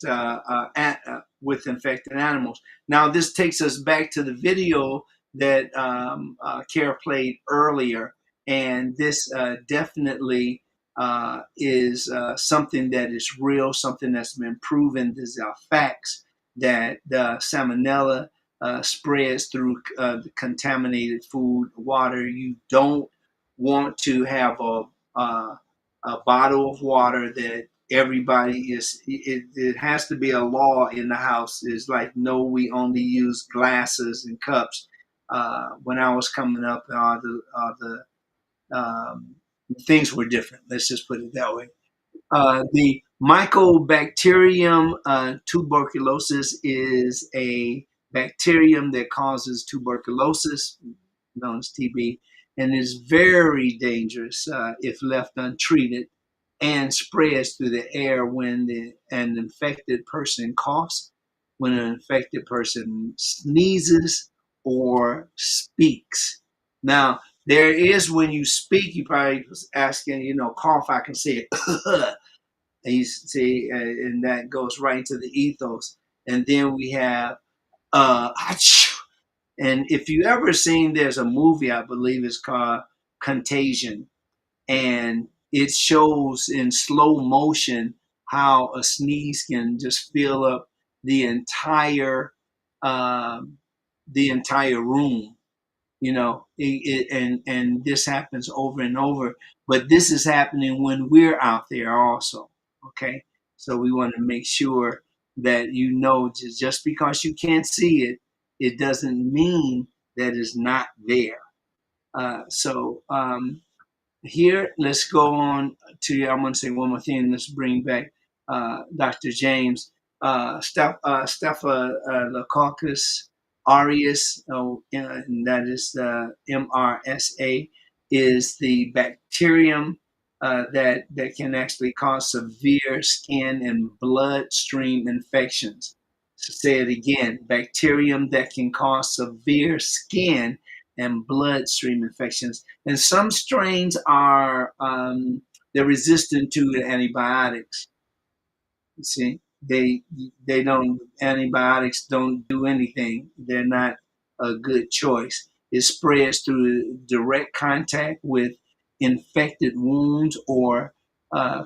animals. Now, this takes us back to the video that Kara played earlier, and this definitely is something that is real, something that's been proven. These are facts that the salmonella spreads through the contaminated food, water. You don't want to have a bottle of water that everybody is. It has to be a law in the house. It's like, no, we only use glasses and cups. When I was coming up, um, things were different. Let's just put it that way. The Mycobacterium tuberculosis is a bacterium that causes tuberculosis, known as TB, and is very dangerous if left untreated and spreads through the air when an infected person coughs, when an infected person sneezes or speaks. Now, there is when you speak, you probably was asking, cough, I can say it. And you see, and that goes right into the ethos. And then we have, achoo. And if you ever seen, there's a movie, I believe it's called Contagion, and it shows in slow motion how a sneeze can just fill up the um, entire room. And this happens over and over. But this is happening when we're out there also. Okay, so we want to make sure that just because you can't see it, it doesn't mean that it's not there. So here, let's go on to, I'm going to say one more thing. Let's bring back Dr. James. Staphylococcus aureus, and that is the MRSA, is the bacterium that can actually cause severe skin and bloodstream infections. So say it again, bacterium that can cause severe skin and bloodstream infections. And some strains are they're resistant to the antibiotics. You see, they don't antibiotics don't do anything. They're not a good choice. It spreads through direct contact with infected wounds or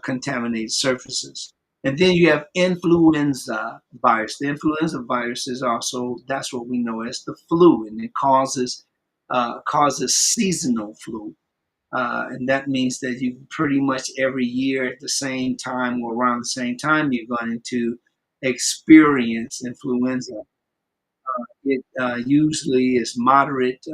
contaminated surfaces. And then you have influenza virus. The influenza virus is also, that's what we know as the flu, and it causes seasonal flu. And that means that you pretty much every year at the same time or around the same time, you're going to experience influenza. It usually is moderate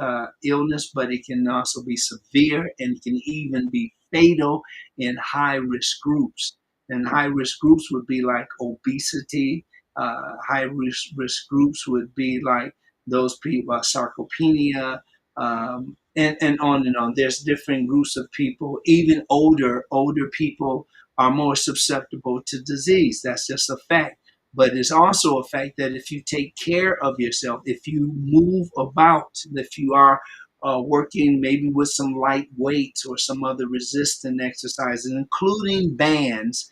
illness, but it can also be severe and it can even be fatal in high risk groups. And high risk groups would be like obesity. High risk groups would be like those people, sarcopenia, and on and on. There's different groups of people. Even older people are more susceptible to disease. That's just a fact. But it's also a fact that if you take care of yourself, if you move about, if you are working maybe with some light weights or some other resistant exercises, including bands,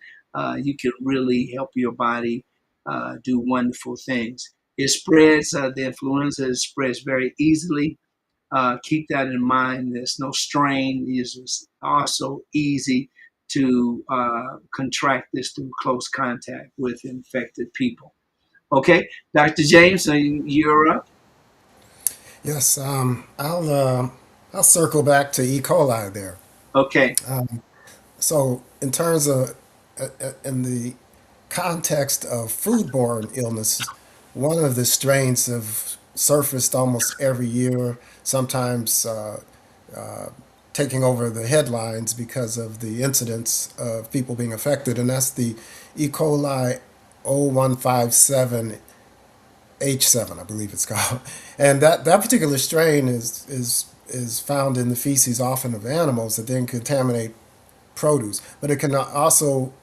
you can really help your body do wonderful things. It spreads, the influenza spreads very easily. Keep that in mind. There's no strain. It's also easy to contract this through close contact with infected people. Okay, Dr. James, you're up. Yes, I'll circle back to E. coli there. Okay, So, in terms of in the context of foodborne illnesses, one of the strains have surfaced almost every year, sometimes taking over the headlines because of the incidents of people being affected, and that's the E. coli 0157H7, I believe it's called. And that particular strain is found in the feces often of animals that then contaminate produce, but it can also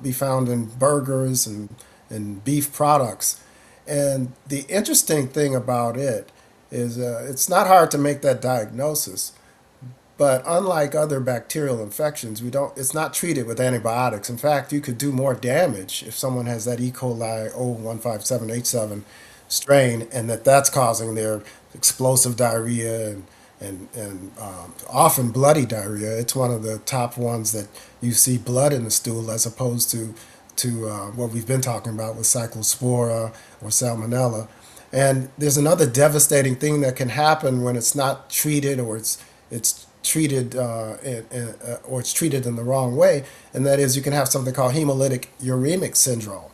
be found in burgers and beef products. And the interesting thing about it is it's not hard to make that diagnosis, but unlike other bacterial infections, it's not treated with antibiotics. In fact, you could do more damage if someone has that E. coli 0157H7 strain and that's causing their explosive diarrhea and often bloody diarrhea. It's one of the top ones that you see blood in the stool, as opposed to what we've been talking about with cyclospora or salmonella. And there's another devastating thing that can happen when it's not treated, or it's treated or it's treated in the wrong way, and that is you can have something called hemolytic uremic syndrome,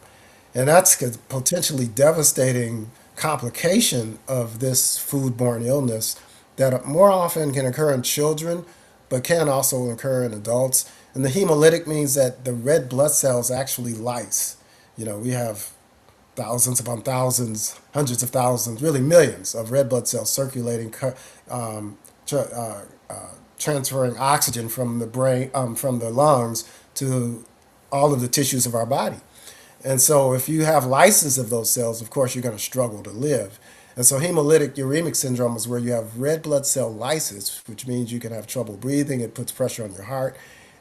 and that's a potentially devastating complication of this foodborne illness that more often can occur in children, but can also occur in adults. And the hemolytic means that the red blood cells actually lyse. We have thousands upon thousands, hundreds of thousands, really millions of red blood cells circulating, um, tra- transferring oxygen from the brain, from the lungs to all of the tissues of our body. And so, if you have lysis of those cells, of course, you're going to struggle to live. And so, hemolytic uremic syndrome is where you have red blood cell lysis, which means you can have trouble breathing. It puts pressure on your heart.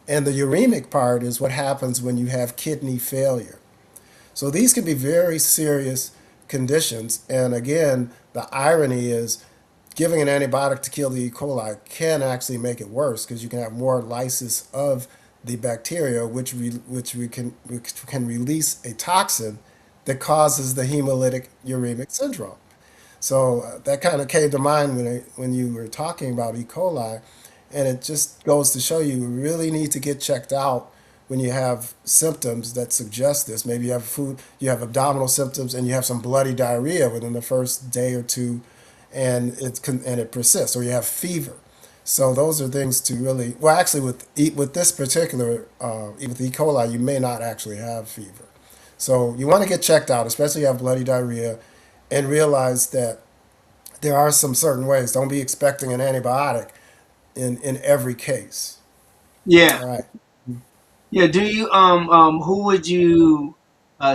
And the uremic part is what happens when you have kidney failure. So these can be very serious conditions. And again, the irony is giving an antibiotic to kill the E. coli can actually make it worse, because you can have more lysis of the bacteria, which can release a toxin that causes the hemolytic uremic syndrome. So that kind of came to mind when you were talking about E. coli, and it just goes to show you really need to get checked out when you have symptoms that suggest this. Maybe you have abdominal symptoms, and you have some bloody diarrhea within the first day or two, and it persists, or you have fever. So those are things to really, well, actually, with this particular with E. coli, you may not actually have fever. So you want to get checked out, especially if you have bloody diarrhea, and realize that there are some certain ways. Don't be expecting an antibiotic in every case. Yeah. All right. Yeah. Do you who would you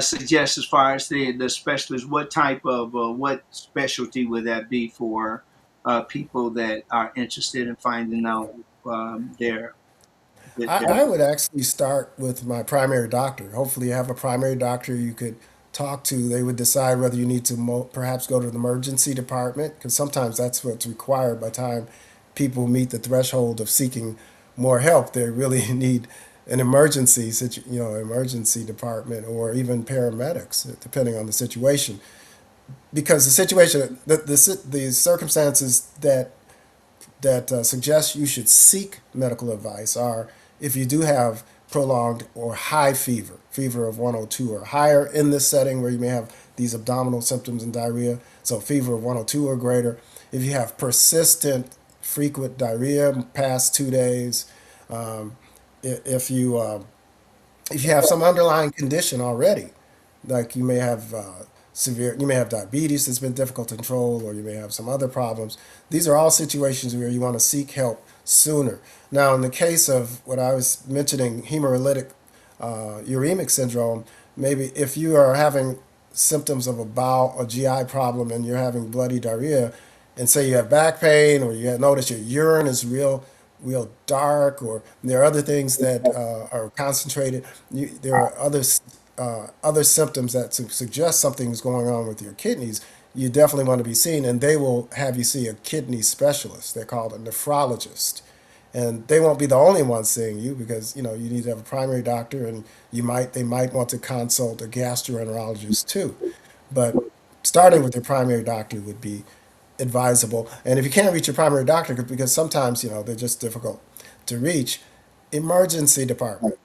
suggest as far as the specialist? What type of what specialty would that be for people that are interested in finding out their I would actually start with my primary doctor. Hopefully, you have a primary doctor you could talk to. They would decide whether you need to perhaps go to the emergency department, because sometimes that's what's required by the time people meet the threshold of seeking more help. They really need an emergency department, or even paramedics, depending on the situation. Because the situation, the circumstances that suggest you should seek medical advice are if you do have prolonged or high fever of 102 or higher in this setting where you may have these abdominal symptoms and diarrhea, so fever of 102 or greater. If you have persistent, frequent diarrhea past 2 days, um, if you have some underlying condition already, like you may have diabetes that's been difficult to control, or you may have some other problems. These are all situations where you want to seek help sooner. Now, in the case of what I was mentioning, hemolytic uremic syndrome, maybe if you are having symptoms of a bowel or GI problem, and you're having bloody diarrhea, and say you have back pain, or you notice your urine is real dark, or there are other things that are concentrated. There are other symptoms that suggest something's going on with your kidneys. You definitely want to be seen, and they will have you see a kidney specialist. They're called a nephrologist, and they won't be the only ones seeing you, because you need to have a primary doctor, and they might want to consult a gastroenterologist too. But starting with your primary doctor would be advisable. And if you can't reach your primary doctor, because sometimes they're just difficult to reach, emergency department.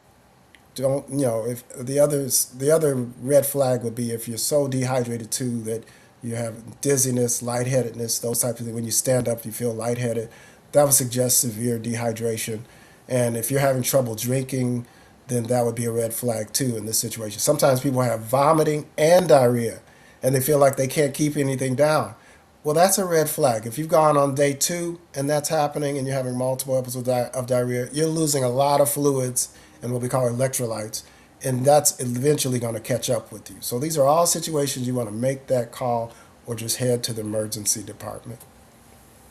Don't if the other red flag would be if you're so dehydrated too that you have dizziness, lightheadedness, those types of things. When you stand up, you feel lightheaded. That would suggest severe dehydration. And if you're having trouble drinking, then that would be a red flag too in this situation. Sometimes people have vomiting and diarrhea, and they feel like they can't keep anything down. Well, that's a red flag. If you've gone on day 2 and that's happening, and you're having multiple episodes of diarrhea, you're losing a lot of fluids and what we call electrolytes, and that's eventually going to catch up with you. So these are all situations you want to make that call, or just head to the emergency department.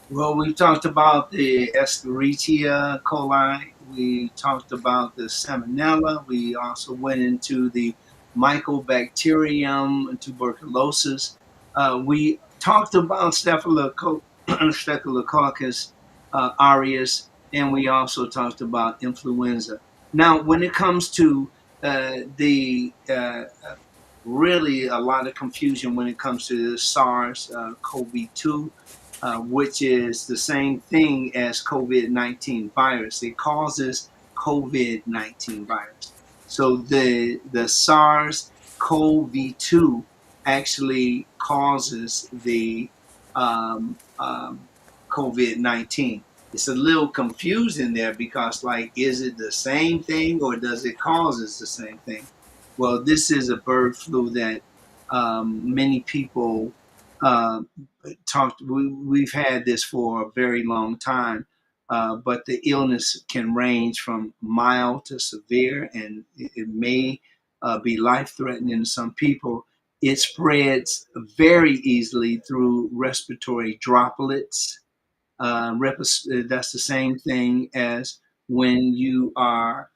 Well, we talked about the Escherichia coli. We talked about the Salmonella. We also went into the Mycobacterium and tuberculosis. We talked about Staphylococcus Arias, and we also talked about influenza. Now, when it comes to the really a lot of confusion when it comes to the SARS CoV-2, which is the same thing as COVID-19 virus. It causes COVID-19 virus. So the SARS CoV-2 actually causes the COVID-19. It's a little confusing there because, like, is it the same thing or does it causes the same thing? Well, this is a bird flu that many people uh, talked. We've had this for a very long time, but the illness can range from mild to severe, and it may be life-threatening to some people. It spreads very easily through respiratory droplets. That's the same thing as when you are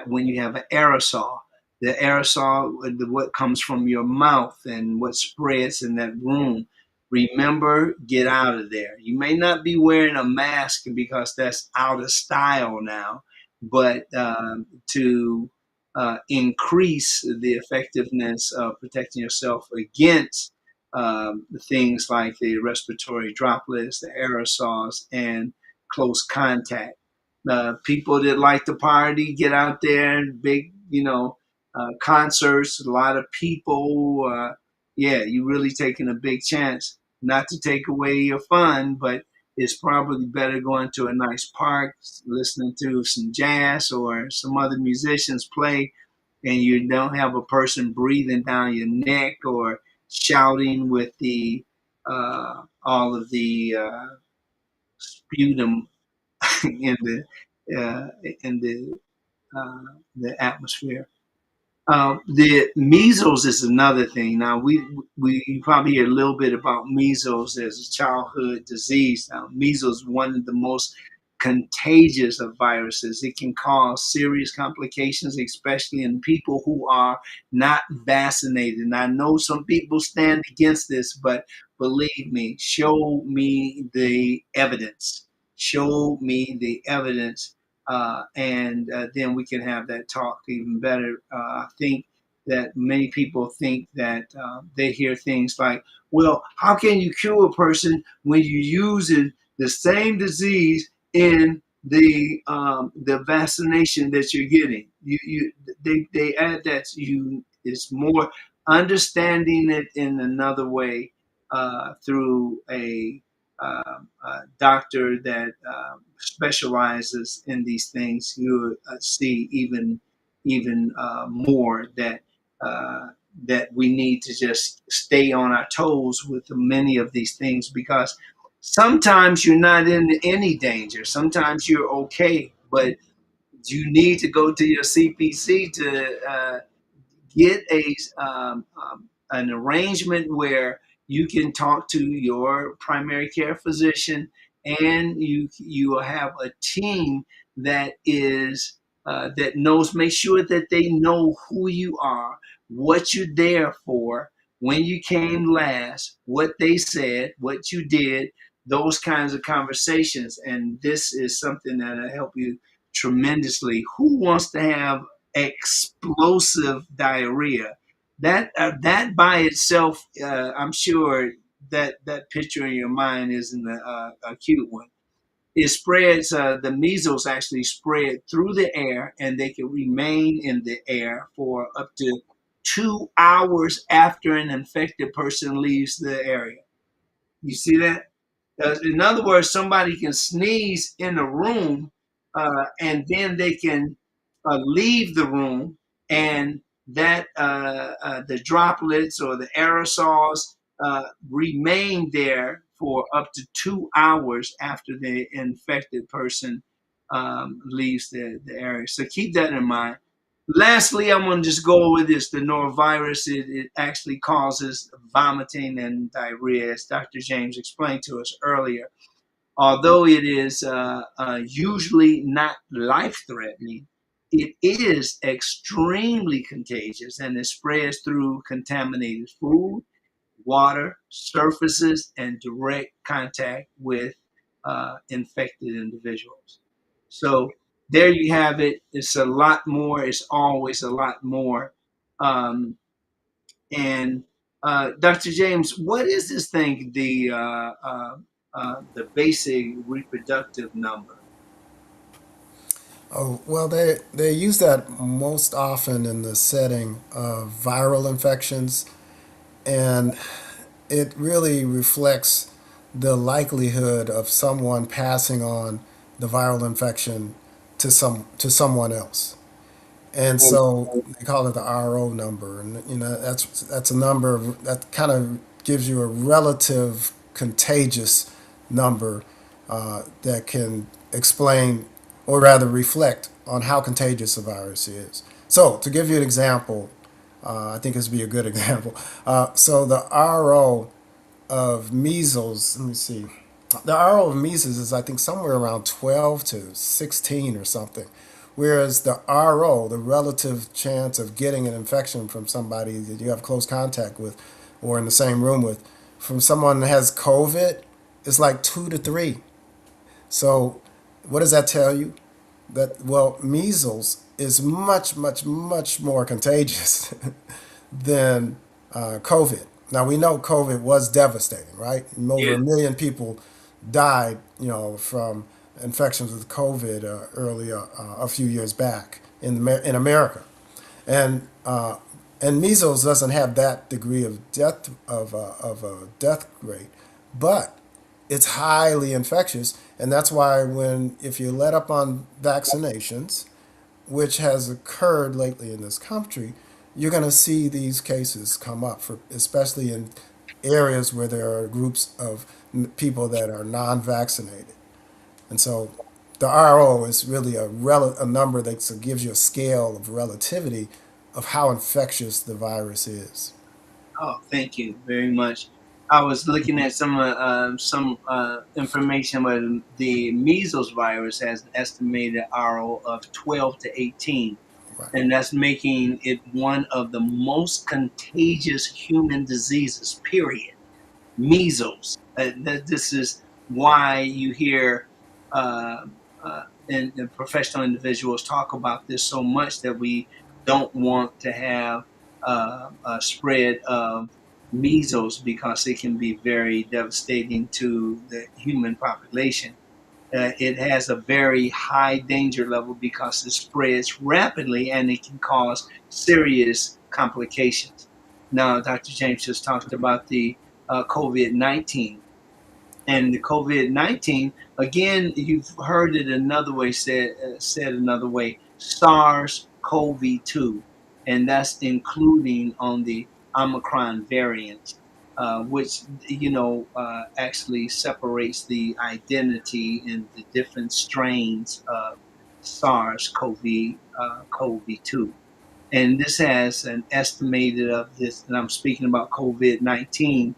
when you have an aerosol. The aerosol, what comes from your mouth and what spreads in that room. Remember, get out of there. You may not be wearing a mask because that's out of style now, but to increase the effectiveness of protecting yourself against things like the respiratory droplets, the aerosols, and close contact. People that like to party, get out there and big, concerts, a lot of people. Yeah, you're really taking a big chance. Not to take away your fun, but it's probably better going to a nice park, listening to some jazz or some other musicians play, and you don't have a person breathing down your neck or shouting with the all of the sputum in uh, the atmosphere. The measles is another thing. Now we you probably hear a little bit about measles as a childhood disease. Now measles is one of the most contagious of viruses. It can cause serious complications, especially in people who are not vaccinated. And I know some people stand against this, but believe me, show me the evidence. Show me the evidence, and then we can have that talk even better. I think that many people think that they hear things like, well, how can you cure a person when you're using the same disease in the vaccination that you're getting? They add that you is more understanding it in another way through a doctor that specializes in these things. You see even more uh, that we need to just stay on our toes with many of these things because sometimes you're not in any danger. Sometimes you're okay, but you need to go to your CPC to get an arrangement where you can talk to your primary care physician, and you will have a team that is that knows. Make sure that they know who you are, what you're there for, when you came last, what they said, what you did, those kinds of conversations. And this is something that will help you tremendously. Who wants to have explosive diarrhea? That by itself, I'm sure that picture in your mind isn't a cute one. It spreads. The measles actually spread through the air, and they can remain in the air for up to 2 hours after an infected person leaves the area. You see that? In other words, somebody can sneeze in a room, and then they can leave the room, and that the droplets or the aerosols remain there for up to 2 hours after the infected person leaves the area. So keep that in mind. Lastly, I'm going to just go over this. The norovirus, it actually causes vomiting and diarrhea, as Dr. James explained to us earlier. Although it is usually not life-threatening, it is extremely contagious, and it spreads through contaminated food, water, surfaces, and direct contact with infected individuals. So there you have it. It's a lot more. It's always a lot more. Um, and Dr. James, what is this thing? The basic reproductive number. Oh, well, they use that most often in the setting of viral infections, and it really reflects the likelihood of someone passing on the viral infection to someone else. And so they call it the RO number, and that's a number that kind of gives you a relative contagious number that can explain, or rather reflect, on how contagious a virus is. So to give you an example, I think this would be a good example. So the RO of measles, let me see. The RO of measles is, I think, somewhere around 12 to 16 or something. Whereas the RO, the relative chance of getting an infection from somebody that you have close contact with or in the same room with, from someone that has COVID, is like 2 to 3. So what does that tell you? That, well, measles is much, much, much more contagious than COVID. Now we know COVID was devastating, right? Over Yeah. 1 million people died, from infections with COVID earlier, a few years back in America, and measles doesn't have that degree of death of a death rate, but it's highly infectious, and that's why if you let up on vaccinations, which has occurred lately in this country, you're going to see these cases come up, especially in areas where there are groups of people that are non-vaccinated. And so the RO is really a number that gives you a scale of relativity of how infectious the virus is. Oh, thank you very much. I was looking at some information, but the measles virus has an estimated RO of 12 to 18, Right. and that's making it one of the most contagious human diseases. Period. Measles. This is why you hear uh, and professional individuals talk about this so much, that we don't want to have a spread of measles, because it can be very devastating to the human population. It has a very high danger level because it spreads rapidly and it can cause serious complications. Now, Dr. James just talked about the COVID-19. And the COVID-19, again, you've heard it another way, said another way, SARS-CoV-2, and that's including on the Omicron variant, which actually separates the identity in the different strains of SARS-CoV-2. And this has an estimated of this, and I'm speaking about COVID-19.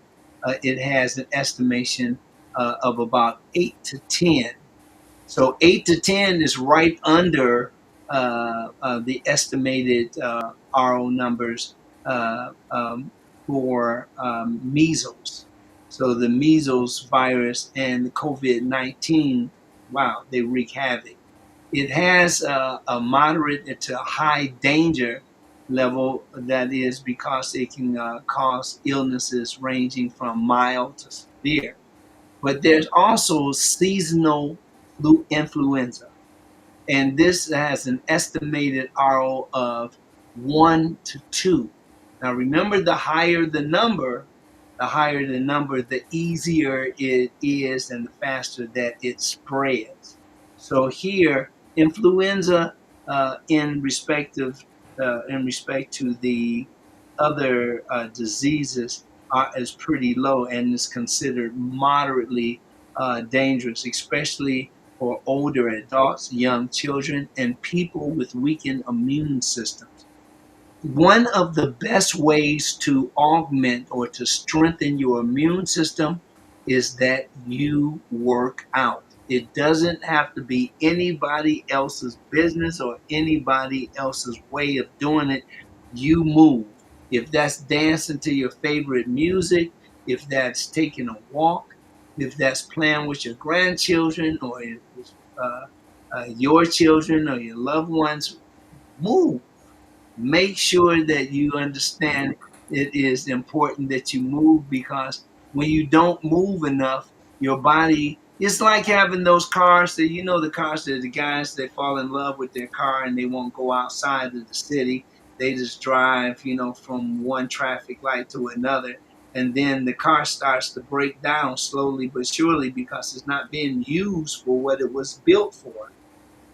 It has an estimation of about 8 to 10. So 8 to 10 is right under the estimated RO numbers for measles. So the measles virus and the COVID-19, wow, they wreak havoc. It has a moderate to high danger level. That is because it can cause illnesses ranging from mild to severe. But there's also seasonal flu influenza, and this has an estimated RO of 1 to 2. Now, remember, the easier it is and the faster that it spreads. So here, influenza, in respect to the other diseases, is pretty low and is considered moderately dangerous, especially for older adults, young children, and people with weakened immune systems. One of the best ways to augment or to strengthen your immune system is that you work out. It doesn't have to be anybody else's business or anybody else's way of doing it. You move. If that's dancing to your favorite music, if that's taking a walk, if that's playing with your grandchildren or your children or your loved ones, move. Make sure that you understand it is important that you move, because when you don't move enough, your body, it's like having those cars that, the cars that the guys that fall in love with their car and they won't go outside of the city. They just drive, from one traffic light to another. And then the car starts to break down slowly but surely because it's not being used for what it was built for.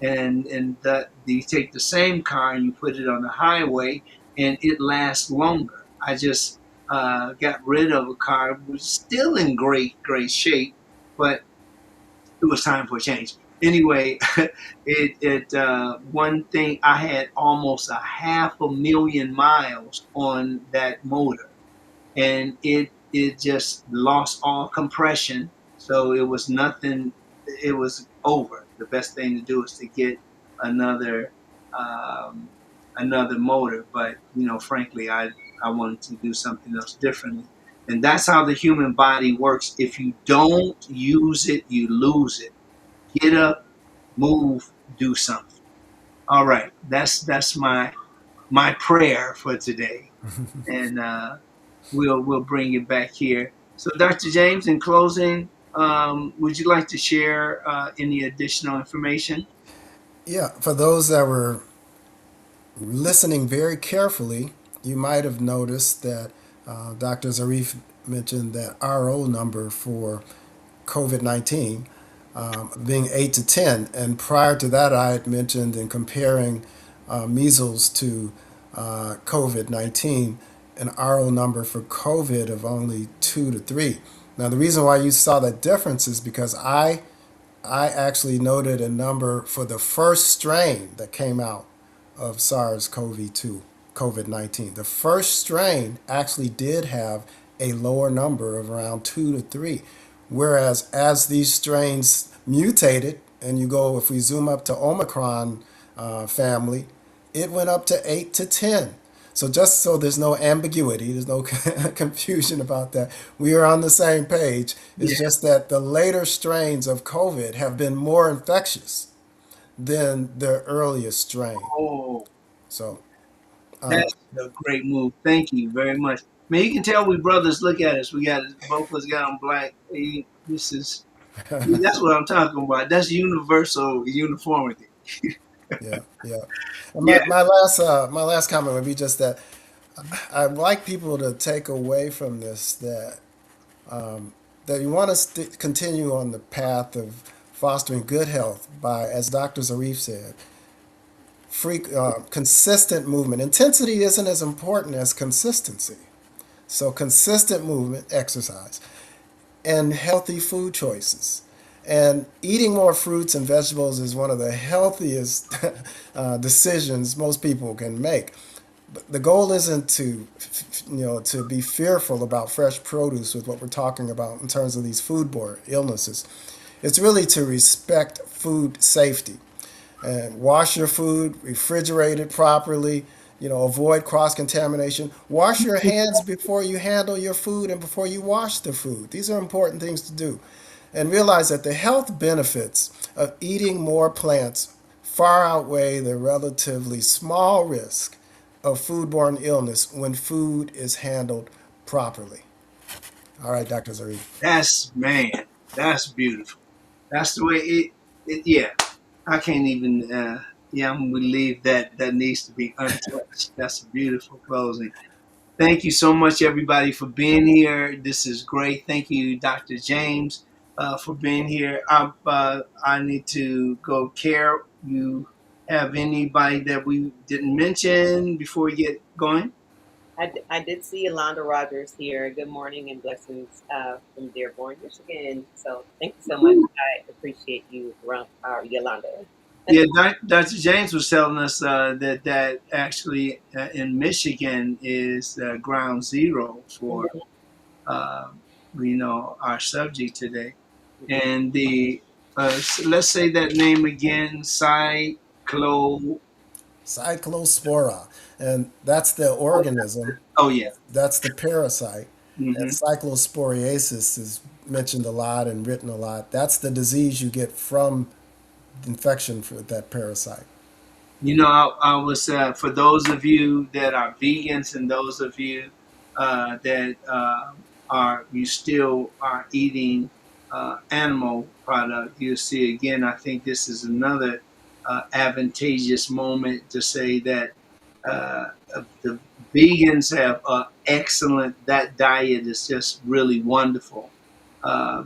And that you take the same car and you put it on the highway and it lasts longer. I just got rid of a car. It was still in great shape, but it was time for a change. Anyway, one thing, I had almost 500,000 miles on that motor, and it just lost all compression. So it was nothing. It was over. The best thing to do is to get another um, another motor. But frankly, I wanted to do something else differently, and that's how the human body works. If you don't use it, you lose it. Get up, move, do something. All right, that's my prayer for today, and we'll bring it back here. So, Dr. James, in closing, would you like to share any additional information? Yeah, for those that were listening very carefully, you might have noticed that Dr. Zarif mentioned that RO number for COVID 19 being 8 to 10. And prior to that, I had mentioned in comparing measles to COVID 19, an RO number for COVID of only 2 to 3. Now, the reason why you saw that difference is because I actually noted a number for the first strain that came out of SARS-CoV-2, COVID-19. The first strain actually did have a lower number of around 2 to 3. Whereas as these strains mutated, and if we zoom up to Omicron family, it went up to 8 to 10. So just so there's no ambiguity, there's no confusion about that, we are on the same page. It's just that the later strains of COVID have been more infectious than the earliest strain. Oh, So, that's a great move. Thank you very much. Man, you can tell we brothers. Look at us. We got both of us got on black. That's what I'm talking about. That's universal uniformity. yeah, yeah. And Yeah. my last comment would be just that I'd like people to take away from this that you want to continue on the path of fostering good health by, as Dr. Zarif said, consistent movement. Intensity isn't as important as consistency. So consistent movement, exercise, and healthy food choices. And eating more fruits and vegetables is one of the healthiest decisions most people can make. But the goal isn't to be fearful about fresh produce with what we're talking about in terms of these foodborne illnesses. It's really to respect food safety and wash your food, refrigerate it properly, avoid cross contamination. Wash your hands before you handle your food and before you wash the food. These are important things to do. And realize that the health benefits of eating more plants far outweigh the relatively small risk of foodborne illness when food is handled properly. All right, Dr. Zarif. That's beautiful. That's the way yeah. I can't even, I'm going to leave that needs to be untouched. That's a beautiful closing. Thank you so much, everybody, for being here. This is great. Thank you, Dr. James, for being here. I need to go care. You have anybody that we didn't mention before we get going? I did see Yolanda Rogers here. Good morning and blessings from Dearborn, Michigan. So thank you so much. I appreciate you, Yolanda. Yeah, Dr. James was telling us that actually in Michigan is ground zero for our subject today, and the let's say that name again, Cyclospora. And that's the organism, Oh yeah. that's the parasite. And Hmm. cyclosporiasis is mentioned a lot and written a lot. That's the disease you get from infection for that parasite. I was for those of you that are vegans and those of you that are you still are eating animal product. You see, again, I think this is another advantageous moment to say that the vegans have excellent. That diet is just really wonderful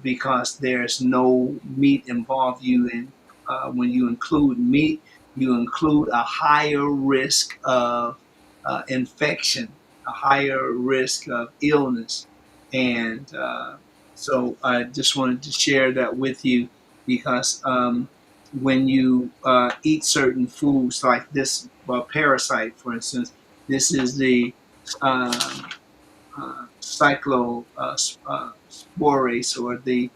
because there's no meat involved. When you include meat, you include a higher risk of infection, a higher risk of illness, and so I just wanted to share that with you because when you eat certain foods like this parasite, for instance, this is the um, cyclosporase or the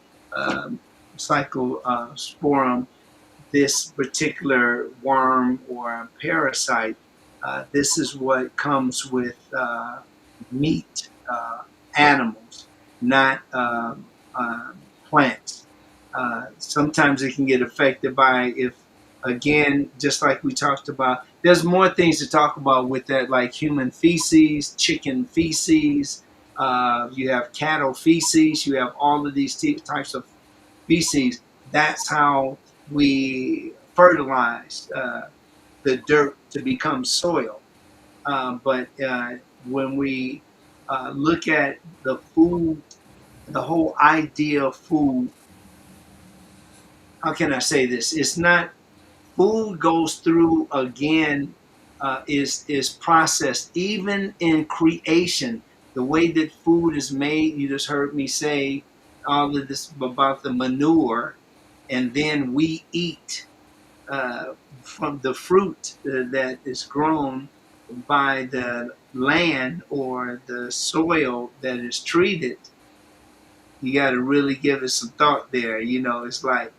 cyclosporum. This particular worm or parasite, this is what comes with meat animals, not plants. Sometimes it can get affected by if, again, just like we talked about, there's more things to talk about with that, like human feces, chicken feces, you have cattle feces, you have all of these types of feces. That's how we fertilize the dirt to become soil. But when we look at the food, the whole idea of food, how can I say this? It's not food goes through again is processed even in creation. The way that food is made, you just heard me say all of this about the manure, and then we eat from the fruit that is grown by the land or the soil that is treated. You got to really give it some thought there. It's like,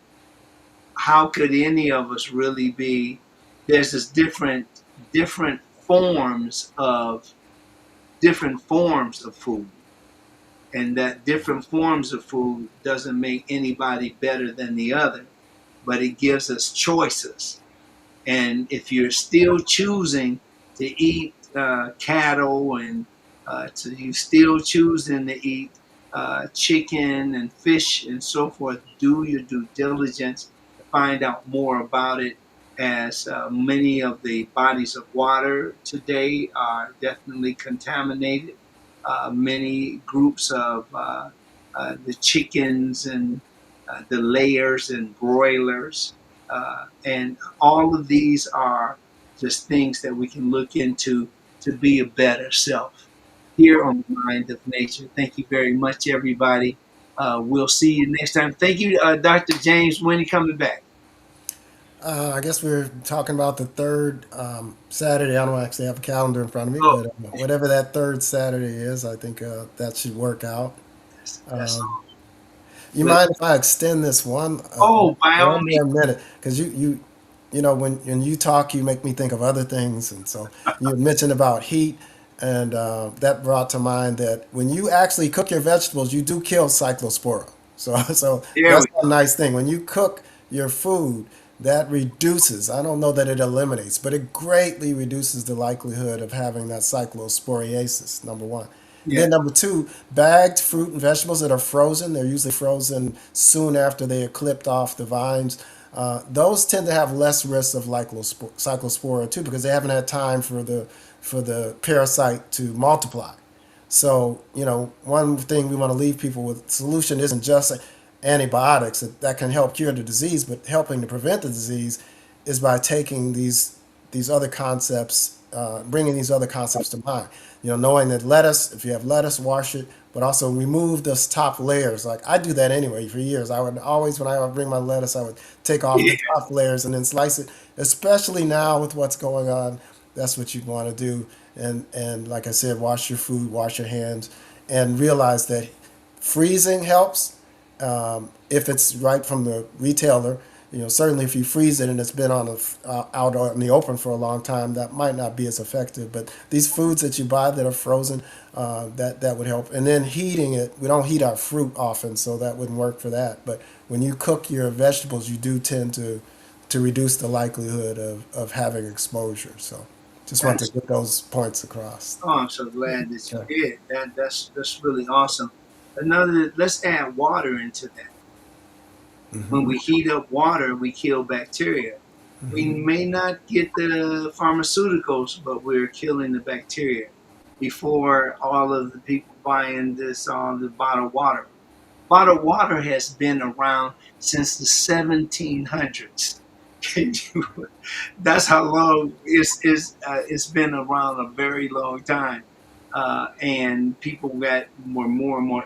how could any of us really be? There's this different forms of food, and that different forms of food doesn't make anybody better than the other, but it gives us choices. And if you're still choosing to eat cattle and you still choosing to eat chicken and fish and so forth, do your due diligence to find out more about it, as many of the bodies of water today are definitely contaminated. Many groups of the chickens and the layers and broilers, and all of these are just things that we can look into to be a better self here on the Mind of Nature. Thank you very much, everybody. We'll see you next time. Thank you, Dr. James. When are you coming back? I guess we're talking about the third Saturday. I don't actually have a calendar in front of me, Oh, but whatever that third Saturday is, I think that should work out. that's Um, all. you Well, mind if I extend this oh, by all one means. more minute? Because when you talk, you make me think of other things, and so you mentioned about heat, and that brought to mind that when you actually cook your vegetables, you do kill cyclospora. So There that's we a nice thing. When you cook your food, that reduces. I don't know that it eliminates, but it greatly reduces the likelihood of having that cyclosporiasis. Number one. And Yeah. then number two, bagged fruit and vegetables that are frozen, they're usually frozen soon after they are clipped off the vines. Those tend to have less risk of cyclospora too, because they haven't had time for the parasite to multiply. So, one thing we want to leave people with, solution isn't just antibiotics that can help cure the disease, but helping to prevent the disease is by taking these other concepts, bringing these other concepts to mind. Knowing that lettuce, if you have lettuce, wash it, but also remove those top layers. Like I do that anyway for years. I would always, when I would bring my lettuce, I would take off Yeah. the top layers and then slice it. Especially now with what's going on, that's what you'd want to do. And like I said, wash your food, wash your hands, and realize that freezing helps if it's right from the retailer. Certainly if you freeze it and it's been out in the open for a long time, that might not be as effective. But these foods that you buy that are frozen, that would help. And then heating it, we don't heat our fruit often, so that wouldn't work for that. But when you cook your vegetables, you do tend to reduce the likelihood of having exposure. So just want to That's, get those points across. oh, I'm so glad that you Okay. did. That's really awesome. Let's add water into that. When we heat up water, we kill bacteria. We may not get the pharmaceuticals, but we're killing the bacteria before all of the people buying this all the bottled water. Bottled water has been around since the 1700s. That's how long it's been around, a very long time, and people were more and more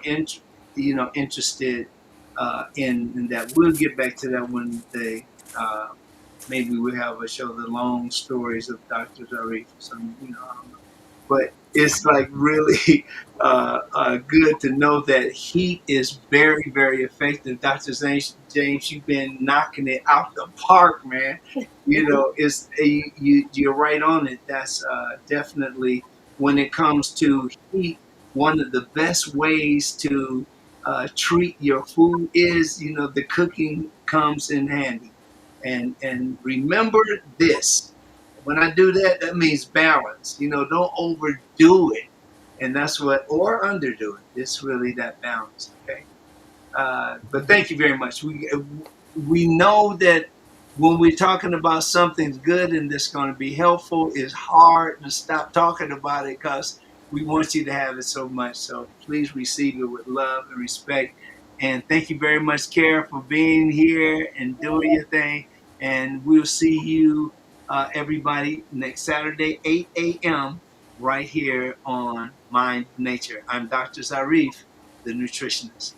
interested in that. We'll get back to that one day. Maybe we have a show, the long stories of Dr. Zarif or something, I don't know. But it's like really good to know that heat is very, very effective. Dr. James, you've been knocking it out the park, man. You're right on it. That's definitely, when it comes to heat, one of the best ways to treat your food is, the cooking comes in handy. And remember this. When I do that, that means balance. Don't overdo it. And that's or underdo it. It's really that balance. Okay. But thank you very much. We know that when we're talking about something good and that's going to be helpful, it's hard to stop talking about it because we want you to have it so much. So please receive it with love and respect. And thank you very much, Kara, for being here and doing your thing. And we'll see you, everybody, next Saturday, 8 a.m., right here on Mind Nature. I'm Dr. Zarif, the nutritionist.